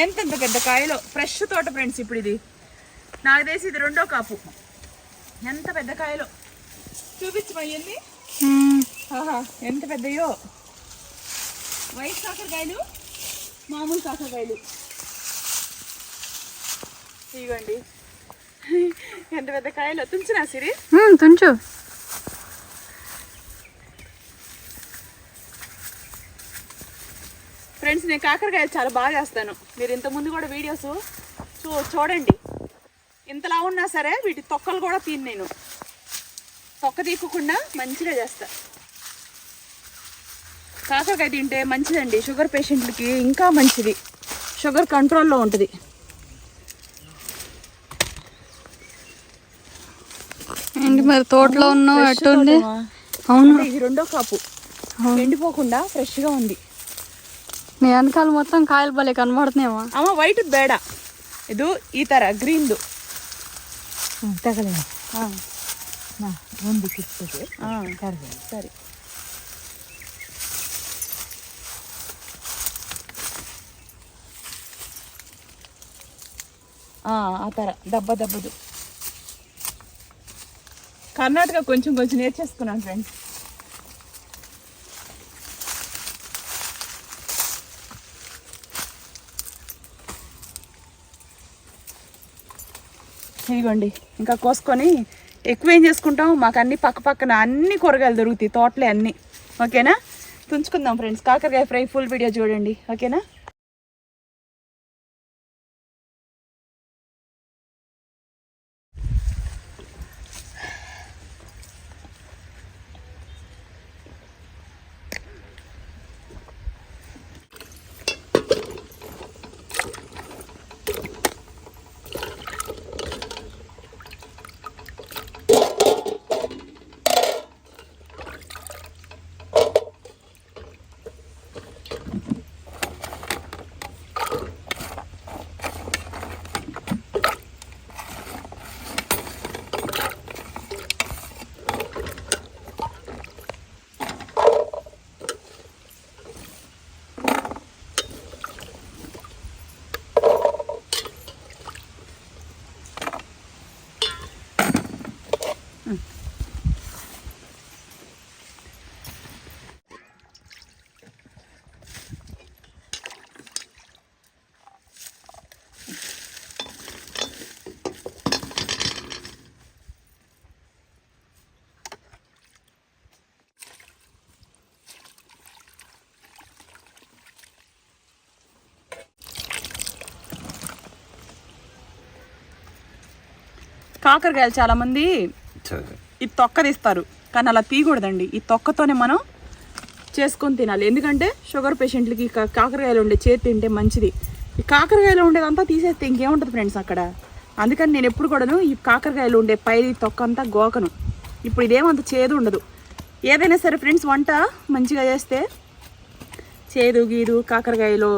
Speaker 1: ఎంతెంత పెద్ద కాయలో ఫ్రెష్ తోట ఫ్రెండ్స్. ఇప్పుడు ఇది నాకు తెలిసి ఇది 2వ కాపు. ఎంత పెద్ద కాయలో చూపించమయ్యింది. ఆహా, ఎంత పెద్దయో. వైట్ కాకరకాయలు, మామూలు కాకరకాయలు. ఇవ్వండి ఎంత పెద్ద కాయలో. తుంచునా సిరి?
Speaker 2: తుంచు.
Speaker 1: ఫ్రెండ్స్, నేను కాకరకాయలు చాలా బాగా చేస్తాను. మీరు ఇంతకుముందు కూడా వీడియోస్ చూడండి. ఇంతలా ఉన్నా సరే వీటి తొక్కలు కూడా తిని నేను తొక్క తీయకుండా మంచిగా చేస్తా. కాకరకాయ తింటే మంచిదండి. షుగర్ పేషెంట్లకి ఇంకా మంచిది. షుగర్ కంట్రోల్లో ఉంటుంది.
Speaker 2: ఏంటి మరి తోటలో ఉన్నావు ఎట్టుంది? అవును,
Speaker 1: ఇది 2వ కాపు. ఎండిపోకుండా ఫ్రెష్గా ఉంది.
Speaker 2: నీ వెనకాల మొత్తం కాయలు భలే కనబడుతున్నాయమ్మా.
Speaker 1: అమ్మ వైట్ బేడ ఇది ఈ ತರ గ్రీన్ದು
Speaker 4: ತಗಲೇ ಒಂದು ಕಿತ್ತದೆ
Speaker 1: ಸರಿ. ఆ తర దబ్బదు. కర్ణాటక కొంచెం నేర్చేసుకున్నాను ఫ్రెండ్స్. ఇదిగోండి, ఇంకా కోసుకొని ఎక్కువ ఏం చేసుకుంటాం, మాకు అన్ని పక్కన అన్ని కూరగాయలు దొరుకుతాయి, తోటలే అన్నీ. ఓకేనా, తుంచుకుందాం ఫ్రెండ్స్. కాకరకాయ ఫ్రై ఫుల్ వీడియో చూడండి. ఓకేనా. కాకరకాయలు చాలామంది ఈ తొక్క తీస్తారు, కానీ అలా తీయకూడదండి. ఈ తొక్కతోనే మనం చేసుకొని తినాలి. ఎందుకంటే షుగర్ పేషెంట్లకి కాకరకాయలు ఉండే చేతి తింటే మంచిది. ఈ కాకరకాయలు ఉండేదంతా తీసేస్తే ఇంకేముంటుంది ఫ్రెండ్స్ అక్కడ. అందుకని నేను ఎప్పుడు కూడాను ఈ కాకరకాయలు ఉండే పై తొక్క అంతా గోకను. ఇప్పుడు ఇదేమంత చేదు ఉండదు. ఏదైనా సరే ఫ్రెండ్స్, వంట మంచిగా చేస్తే చేదు గీదు కాకరకాయలో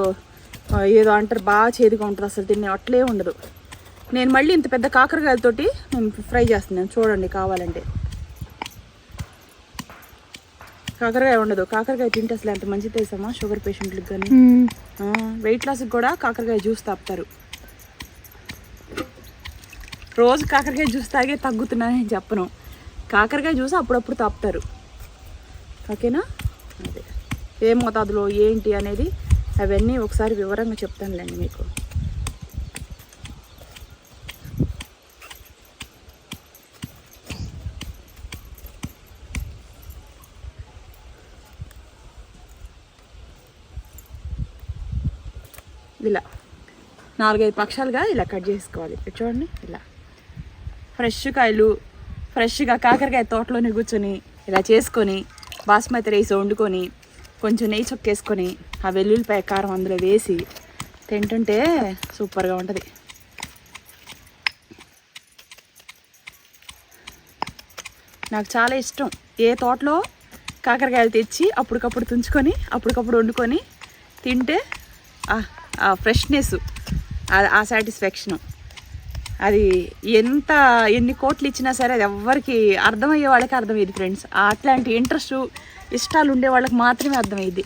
Speaker 1: ఏదో అంటారు, బాగా చేదుగా ఉంటుంది, అసలు తినే అట్లే ఉండదు. నేను మళ్ళీ ఇంత పెద్ద కాకరకాయలతోటి నేను ఫ్రై చేస్తున్నాను, చూడండి కావాలంటే. కాకరకాయ ఉండదు, కాకరకాయ తింటే అసలు ఎంత మంచిది తెలుసమ్మా షుగర్ పేషెంట్లకు కానీ, వెయిట్ లాస్కి కూడా కాకరకాయ జ్యూస్ తాపుతారు. రోజు కాకరకాయ జ్యూస్ తాగే తగ్గుతున్నానని చెప్పను, కాకరకాయ జ్యూస్ అప్పుడప్పుడు తాపుతారు. ఓకేనా. అదే ఏ మోతాదులో ఏంటి అనేది అవన్నీ ఒకసారి వివరంగా చెప్తానులేండి మీకు. ఇలా 4-5 పక్షాలుగా ఇలా కట్ చేసుకోవాలి. చూడండి, ఇలా ఫ్రెష్ కాయలు ఫ్రెష్గా కాకరకాయ తోటలోనే కూర్చొని ఇలా చేసుకొని బాస్మతి రైస్ వండుకొని కొంచెం నెయ్యి చొక్కేసుకొని ఆ వెల్లుల్లిపాయ కారం అందులో వేసి తింటుంటే సూపర్గా ఉంటుంది. నాకు చాలా ఇష్టం. ఏ తోటలో కాకరకాయలు తెచ్చి అప్పటికప్పుడు తుంచుకొని అప్పటికప్పుడు వండుకొని తింటే ఆ ఫ్రెష్నెస్, ఆ సాటిస్ఫాక్షను, అది ఎన్ని కోట్లు ఇచ్చినా సరే అది ఎవ్వరికి అర్థమయ్యే వాళ్ళకి అర్థమయ్యేది ఫ్రెండ్స్. అట్లాంటి ఇంట్రెస్ట్ ఇష్టాలు ఉండే వాళ్ళకి మాత్రమే అర్థమయ్యేది.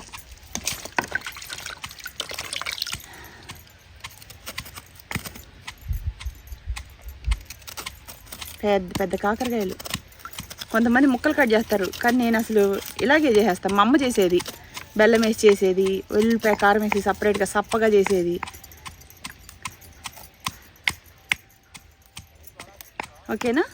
Speaker 1: పెద్ద పెద్ద కాకరకాయలు కొంతమంది ముక్కలు కట్ చేస్తారు, కానీ నేను అసలు ఇలాగే చేసేస్తాను. మా అమ్మ చేసేది బెల్లం వేసి చేసేది, వెల్లుల్లిపాయ కారం వేసి సపరేట్గా సప్పగా చేసేది. ఓకేనా.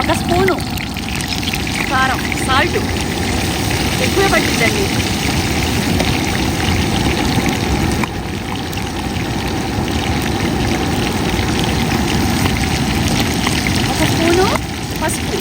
Speaker 1: ఒక స్పూను కారం, సాల్ట్ ఎక్కువే పట్టిందండి. పసుపు,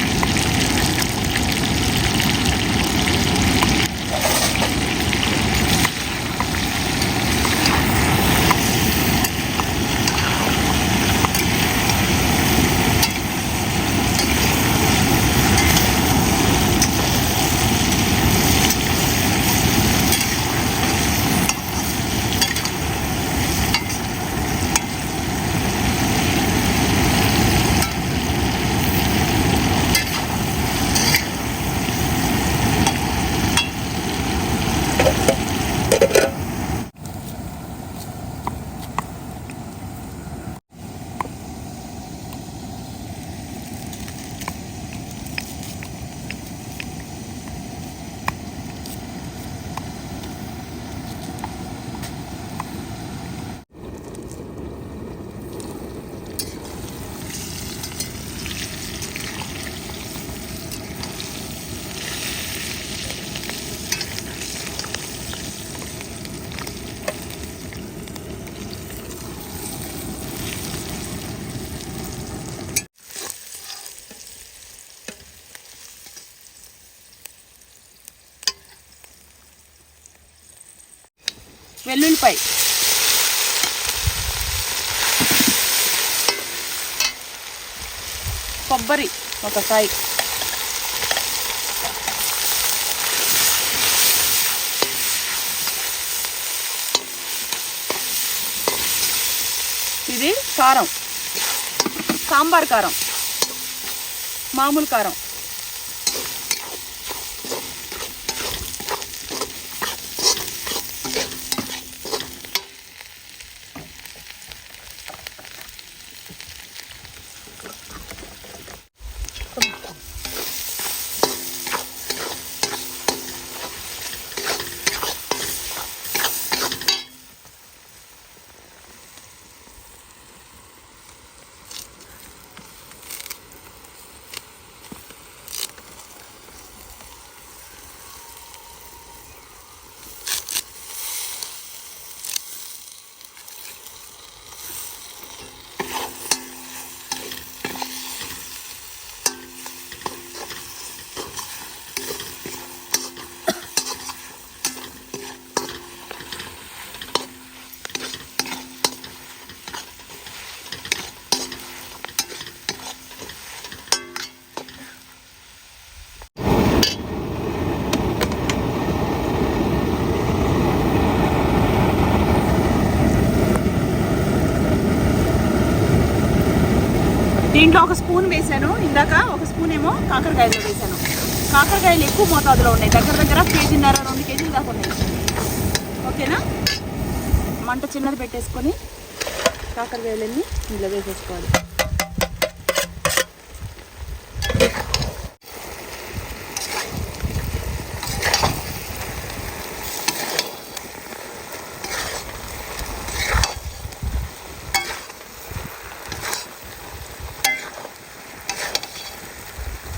Speaker 1: వెల్లుల్లిపాయ, కొబ్బరి ఒక కాయ, ఇది కారం, సాంబార్ కారం, మామూలు కారం, దీంట్లో ఒక స్పూన్ వేసాను, ఇందాక ఒక స్పూన్ ఏమో కాకరకాయలో వేసాను. కాకరకాయలు ఎక్కువ మోతాదులో ఉన్నాయి, దగ్గర దగ్గర 1.5 కేజీన్నర 2 కేజీలు దాకా ఉన్నాయి. ఓకేనా, మంట చిన్నది పెట్టేసుకొని కాకరకాయలన్నీ ఇందులో వేసేసుకోవాలి.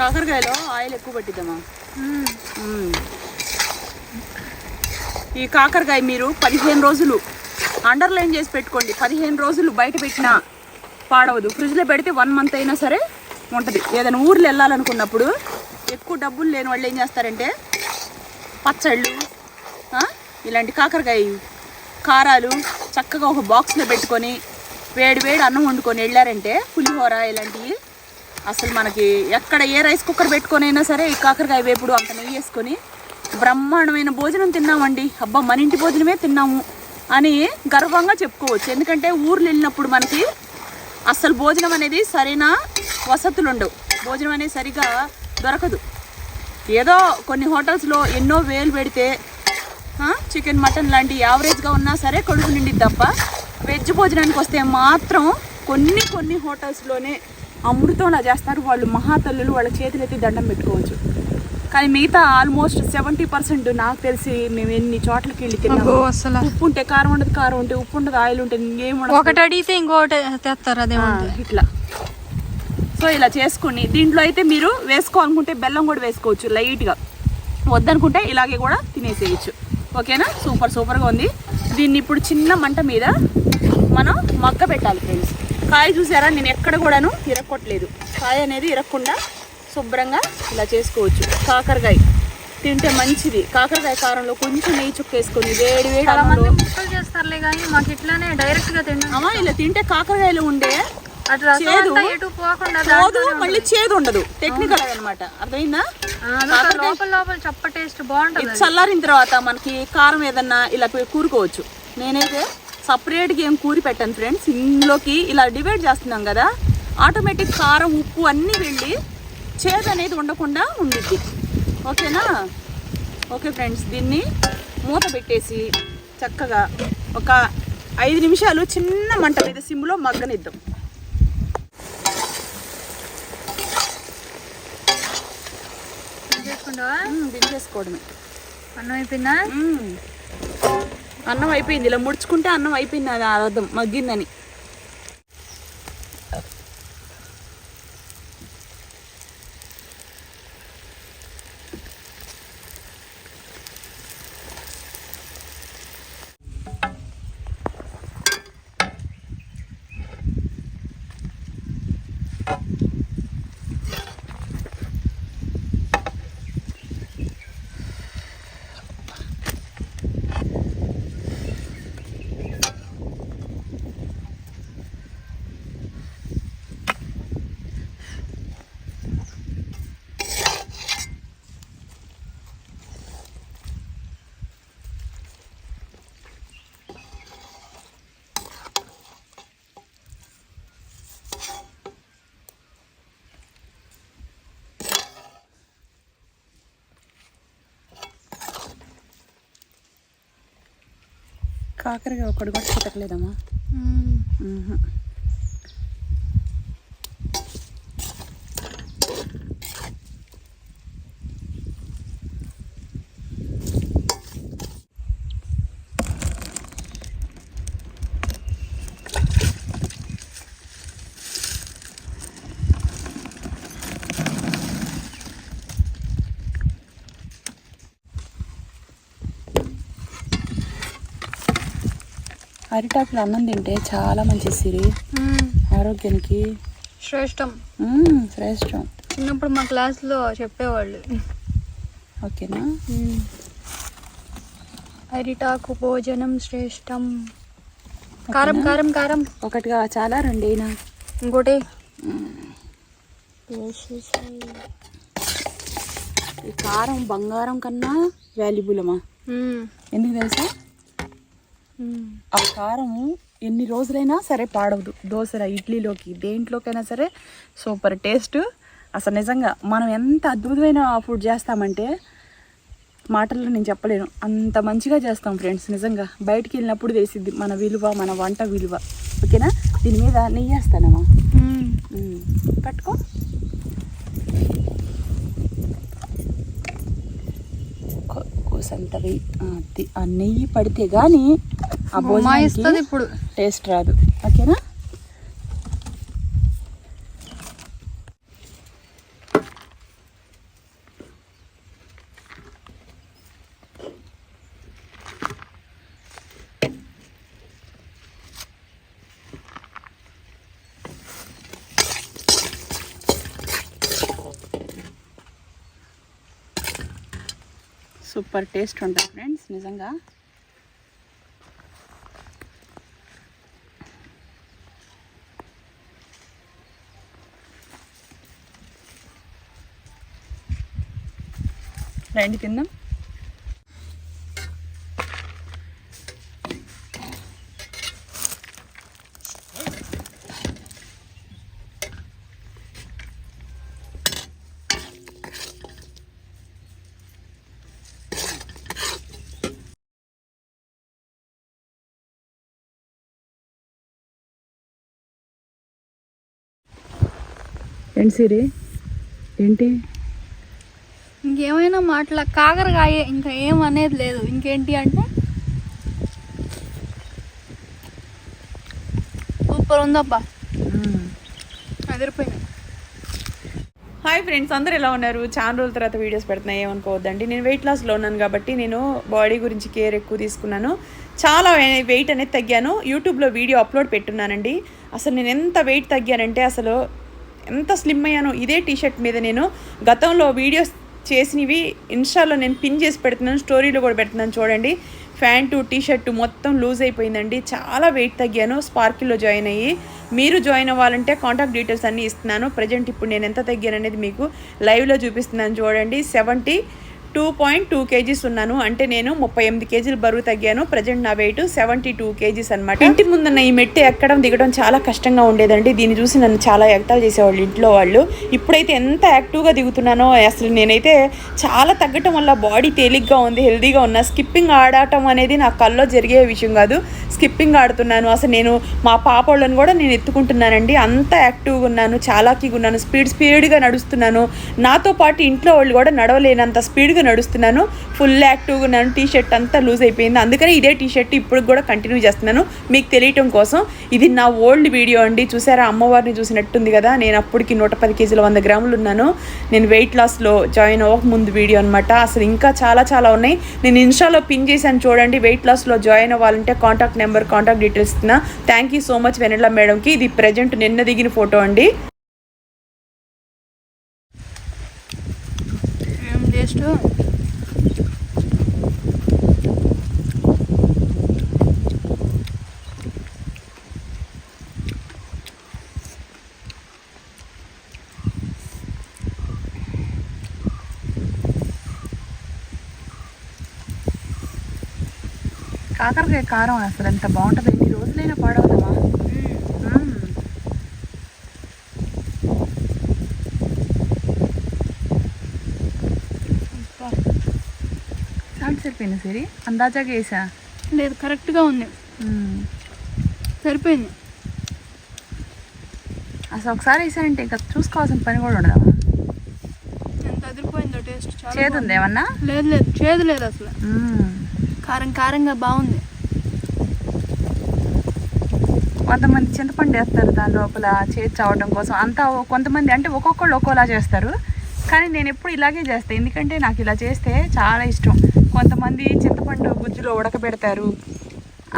Speaker 1: కాకరకాయలో ఆయిల్ ఎక్కువ పట్టిద్దామా? ఈ కాకరకాయ మీరు 15 రోజులు అండర్లైన్ చేసి పెట్టుకోండి. 15 రోజులు బయట పెట్టినా పాడవదు. ఫ్రిడ్జ్లో పెడితే 1 మంత్ అయినా సరే ఉంటుంది. ఏదైనా ఊర్లో వెళ్ళాలనుకున్నప్పుడు ఎక్కువ డబ్బులు లేని వాళ్ళు ఏం చేస్తారంటే పచ్చళ్ళు, ఇలాంటి కాకరకాయ కారాలు చక్కగా ఒక బాక్స్లో పెట్టుకొని వేడి వేడి అన్నం వండుకొని వెళ్ళారంటే, పులిహోర ఇలాంటివి అసలు మనకి ఎక్కడ ఏ రైస్ కుక్కర్ పెట్టుకొని అయినా సరే ఈ కాకరకాయ వేపుడు అంత నెయ్యి వేసుకొని బ్రహ్మాండమైన భోజనం తిన్నామండి. అబ్బా, మన ఇంటి భోజనమే తిన్నాము అని గర్వంగా చెప్పుకోవచ్చు. ఎందుకంటే ఊర్లు వెళ్ళినప్పుడు మనకి అసలు భోజనం అనేది సరైన వసతులు ఉండవు, భోజనం అనేది సరిగా దొరకదు. ఏదో కొన్ని హోటల్స్లో ఎన్నో వేలు పెడితే చికెన్ మటన్ లాంటి యావరేజ్గా ఉన్నా సరే కడుపు నిండిద్ది తప్ప, వెజ్ భోజనానికి వస్తే మాత్రం కొన్ని హోటల్స్లోనే అమృతంలా చేస్తారు. వాళ్ళు మహాతల్లులు, వాళ్ళ చేతులెత్తి దండం పెట్టుకోవచ్చు. కానీ మిగతా ఆల్మోస్ట్ 70% నాకు తెలిసి మేము ఎన్ని చోట్లకి వెళ్ళి తిన్నాము. ఉప్పు ఉంటే కారం ఉండదు, కారం ఉంటే ఉప్పు ఉండదు, ఆయిల్ ఉంటే ఇంకేముండదు.
Speaker 2: ఒకటి అడిగితే ఇంకోటి తెస్తారు, అదే
Speaker 1: ఇట్లా. సో ఇలా చేసుకుని దీంట్లో అయితే మీరు వేసుకోవాలనుకుంటే బెల్లం కూడా వేసుకోవచ్చు లైట్గా, వద్దనుకుంటే ఇలాగే కూడా తినేసేయచ్చు. ఓకేనా, సూపర్గా ఉంది. దీన్ని ఇప్పుడు చిన్న మంట మీద మనం మగ్గ పెట్టాలి ఫ్రెండ్స్. కాయ చూసారా, నేను ఎక్కడ కూడాను ఇరక్కొట్టలేదు. కాయ అనేది ఇరక్కుండా శుభ్రంగా ఇలా చేసుకోవచ్చు. కాకరకాయ తింటే మంచిది. కాకరకాయ కారంలో కొంచెం నెయ్యి చుక్క వేసుకొని వేడి వేడి
Speaker 2: చాలా మంది
Speaker 1: అన్నంలో
Speaker 2: ముక్కలు చేస్తారులే కానీ మాకు ఇట్లానే డైరెక్ట్ గా తిన్నాం.
Speaker 1: అమ్మా ఇలా తింటే కాకరకాయలో ఉండే
Speaker 2: అటు రసం
Speaker 1: చేదు
Speaker 2: అంతా ఎటు పోకుండా
Speaker 1: పోదు, మళ్ళీ చేదు ఉండదు. టెక్నికల్ అన్నమాట, అర్థమైందా?
Speaker 2: లోపల లోపల చప్ప టేస్ట్ బాగుంటుంది.
Speaker 1: ఇది చల్లారిన తర్వాత మనకి కారం ఏదన్నా ఇలా కూరుకోవచ్చు. నేనైతే సపరేట్గా ఏం కూరి పెట్టాను ఫ్రెండ్స్. ఇందులోకి ఇలా డివైడ్ చేస్తున్నాం కదా, ఆటోమేటిక్ కారం ఉప్పు అన్నీ వెళ్ళి చేదు అనేది ఉండకుండా ఉండిద్ది. ఓకేనా? ఓకే ఫ్రెండ్స్, దీన్ని మూత పెట్టేసి చక్కగా ఒక 5 నిమిషాలు చిన్న మంట మీద సిమ్లో మగ్గనిద్దాం. దించేసుకోవడమే.
Speaker 2: అన్నం అయిపోయిందా?
Speaker 1: అన్నం అయిపోయింది. ఇలా ముడుచుకుంటే అన్నం అయిపోయింది, అది అర్థం మగ్గిందని. కాకరకాయ ఒక్కడు కూడా చితకలేదమ్మా. అరిటాకులు అన్నం తింటే చాలా మంచిది సిరి, ఆరోగ్యానికి
Speaker 2: శ్రేష్టం.
Speaker 1: శ్రేష్టం.
Speaker 2: చిన్నప్పుడు మా క్లాస్లో చెప్పేవాళ్ళు.
Speaker 1: ఓకేనా?
Speaker 2: అరిటాకు భోజనం శ్రేష్టం. కారం కారం కారం
Speaker 1: ఒకటిగా చాలా, రెండేనా?
Speaker 2: ఇంకోటి
Speaker 1: ఈ కారం బంగారం కన్నా వాల్యుబుల్ అమ్మా. ఎందుకు తెలుసా? ఆ కారము ఎన్ని రోజులైనా సరే పాడవదు. దోశ, ఇడ్లీలోకి, దేంట్లోకైనా సరే సూపర్ టేస్ట్. అసలు నిజంగా మనం ఎంత అద్భుతమైన ఫుడ్ చేస్తామంటే మాటల్లో నేను చెప్పలేను, అంత మంచిగా చేస్తాం ఫ్రెండ్స్. నిజంగా బయటికి వెళ్ళినప్పుడు తెలిసిద్ది మన విలువ, మన వంట విలువ. ఓకేనా? దీని మీద నెయ్యి వేస్తానమ్మా. పట్టుకో. కూసంత ఆ నెయ్యి పడితే కానీ ఆ భోజనం
Speaker 2: ఇప్పుడు
Speaker 1: టేస్ట్ రాదు. ఓకేనా? సూపర్ టేస్ట్ ఉంటుంది ఫ్రెండ్స్ నిజంగా. రండి తిందాం. ఏంటి సిరి, ఏంటి
Speaker 2: ఇంకేమైనా మాటల కాకరకాయ, ఇంకా ఏం అనేది లేదు. ఇంకేంటి అంటే సూపర్ ఉందబ్బా, అదిరిపోయింది.
Speaker 1: హాయ్ ఫ్రెండ్స్, అందరూ ఎలా ఉన్నారు? చాలా రోజుల తర్వాత వీడియోస్ పెడుతున్నా, ఏమనుకోవద్దండి. నేను వెయిట్ లాస్లో ఉన్నాను కాబట్టి నేను బాడీ గురించి కేర్ ఎక్కువ తీసుకున్నాను. చాలా వెయిట్ అనేది తగ్గాను. యూట్యూబ్లో వీడియో అప్లోడ్ పెట్టున్నానండి. అసలు నేను ఎంత వెయిట్ తగ్గానంటే అసలు
Speaker 3: ఎంత స్లిమ్ అయ్యానో. ఇదే టీషర్ట్ మీద నేను గతంలో వీడియోస్ చేసినవి ఇన్స్టాలో నేను పిన్ చేసి పెడుతున్నాను, స్టోరీలో కూడా పెడుతున్నాను చూడండి. ప్యాంటు టీషర్టు మొత్తం లూజ్ అయిపోయిందండి. చాలా వెయిట్ తగ్గాను స్పార్కిల్లో జాయిన్ అయ్యి. మీరు జాయిన్ అవ్వాలంటే కాంటాక్ట్ డీటెయిల్స్ అన్నీ ఇస్తున్నాను. ప్రజెంట్ ఇప్పుడు నేను ఎంత తగ్గాను అనేది మీకు లైవ్లో చూపిస్తున్నాను చూడండి. 72.2 కేజీస్ ఉన్నాను. అంటే నేను 38 కేజీలు బరువు తగ్గాను. ప్రజెంట్ నా వెయిట్ 72 కేజీస్ అనమాట. ఇంటి ముందున్న ఈ మెట్టు ఎక్కడం దిగడం చాలా కష్టంగా ఉండేదండి. దీన్ని చూసి నన్ను చాలా ఎగతాలు చేసేవాళ్ళు ఇంట్లో వాళ్ళు. ఇప్పుడైతే ఎంత యాక్టివ్గా దిగుతున్నానో అసలు. నేనైతే చాలా తగ్గటం వల్ల బాడీ తేలిగ్గా ఉంది, హెల్దీగా ఉన్నా. స్కిప్పింగ్ ఆడటం అనేది నా కల్లో జరిగే విషయం కాదు. స్కిప్పింగ్ ఆడుతున్నాను. అసలు నేను మా పాప వాళ్ళని కూడా నేను ఎత్తుకుంటున్నానండి. అంత యాక్టివ్గా ఉన్నాను, చాలాకీగా ఉన్నాను, స్పీడ్గా నడుస్తున్నాను. నాతో పాటు ఇంట్లో వాళ్ళు కూడా నడవలేనంత స్పీడ్గా నడుస్తున్నాను. ఫుల్ యాక్టివ్గా ఉన్నాను. టీషర్ట్ అంతా లూజ్ అయిపోయింది. అందుకని ఇదే టీషర్ట్ ఇప్పుడు కూడా కంటిన్యూ చేస్తున్నాను మీకు తెలియటం కోసం. ఇది నా ఓల్డ్ వీడియో అండి. చూసారా, అమ్మవారిని చూసినట్టుంది కదా. నేను అప్పటికి 110 కేజీలు 100 గ్రాములు ఉన్నాను. నేను వెయిట్ లాస్లో జాయిన్ అవ్వక ముందు వీడియో అనమాట. అసలు ఇంకా చాలా ఉన్నాయి. నేను ఇన్స్టాలో పిన్ చేశాను చూడండి. వెయిట్ లాస్లో జాయిన్ అవ్వాలంటే కాంటాక్ట్ నెంబర్, కాంటాక్ట్ డీటెయిల్స్ ఇస్తున్నా. థ్యాంక్ యూ సో మచ్ వెనెలా మేడంకి. ఇది ప్రజెంట్ నిన్న దిగిన ఫోటో అండి.
Speaker 2: టేస్ట్
Speaker 3: కాకరకాయ కారం అసలు ఎంత బాగుంటుంది. ఎన్ని రోజులైనా పాడవుతామా. సాల్ట్ సరిపోయింది సరే, అందాజాగా వేసా.
Speaker 2: లేదు, కరెక్ట్గా ఉంది, సరిపోయింది.
Speaker 3: అసలు ఒకసారి వేసానంటే ఇంకా చూసుకోవాల్సిన పని కూడా ఉండదా.
Speaker 2: ఎంత అదిరిపోయిందో టేస్ట్.
Speaker 3: చేదు ఉంది ఏమన్నా?
Speaker 2: లేదు, చేదు లేదు అసలు. కారంగా బాగుంది.
Speaker 3: కొంతమంది చింతపండు వేస్తారు దాని లోపల చేదు చావడం కోసం. అంతా కొంతమంది అంటే ఒక్కొక్కళ్ళు ఒక్కోలా చేస్తారు. కానీ నేను ఎప్పుడు ఇలాగే చేస్తాను, ఎందుకంటే నాకు ఇలా చేస్తే చాలా ఇష్టం. కొంతమంది చింతపండు గుజ్జులో ఉడకబెడతారు.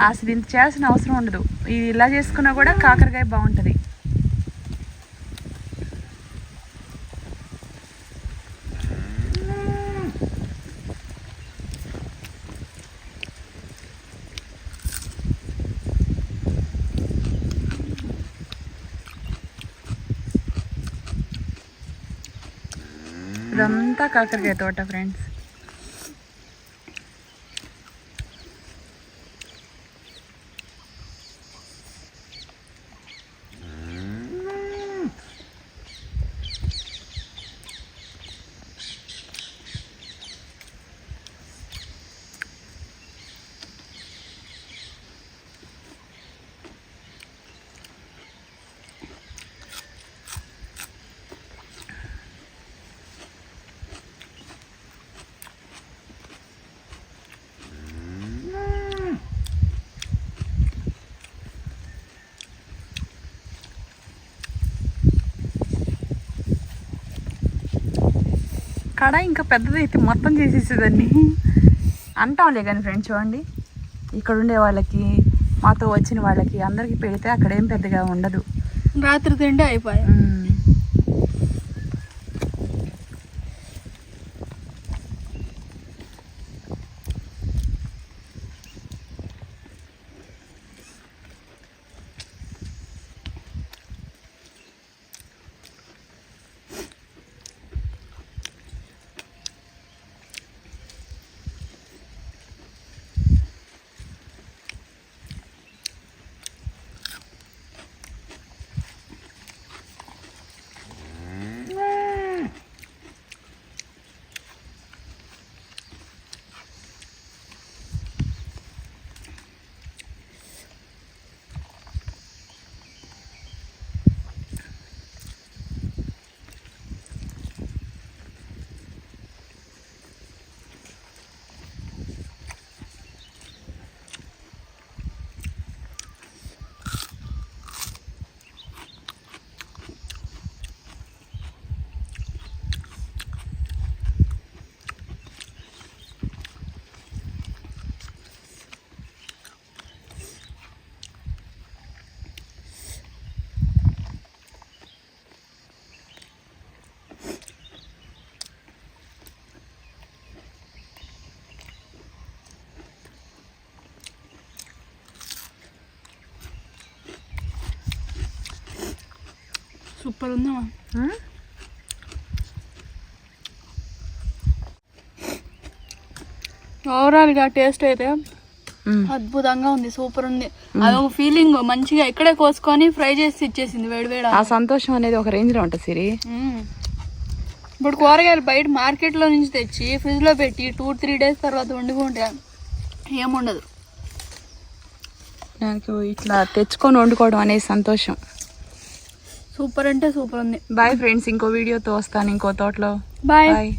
Speaker 3: అసలు ఇంత చేయాల్సిన అవసరం ఉండదు. ఇది ఇలా చేసుకున్నా కూడా కాకరకాయ బాగుంటుంది. ఇదంతా కాకరకాయ తోట ఫ్రెండ్స్. కడాయి ఇంకా పెద్దదైతే మొత్తం చేసేసేదాన్ని అంటాంలే. కానీ ఫ్రెండ్స్ చూడండి, ఇక్కడ ఉండే వాళ్ళకి, మాతో వచ్చిన వాళ్ళకి అందరికీ పెడితే అక్కడ ఏం పెద్దగా ఉండదు.
Speaker 2: రాత్రి తింటే అయిపోయాయి. సూపర్ ఉందమ్మా. ఓవరాల్గా టేస్ట్ అయితే అద్భుతంగా ఉంది, సూపర్ ఉంది. అదొక ఫీలింగ్, మంచిగా ఇక్కడే కోసుకొని ఫ్రై చేసి ఇచ్చేసింది వేడివేడ.
Speaker 3: ఆ సంతోషం అనేది ఒక రేంజ్లో ఉంటుంది సిరి.
Speaker 2: ఇప్పుడు కూరగాయలు బయట మార్కెట్లో నుంచి తెచ్చి ఫ్రిడ్జ్లో పెట్టి 2-3 డేస్ తర్వాత వండుకుంటే ఏముండదు.
Speaker 3: నాకు ఇట్లా తెచ్చుకొని వండుకోవడం అనేది సంతోషం.
Speaker 2: సూపర్ అంటే సూపర్ ఉంది.
Speaker 3: బాయ్ ఫ్రెండ్స్, ఇంకో వీడియోతో వస్తాను ఇంకో తోటలో.
Speaker 2: బాయ్.
Speaker 3: బాయ్.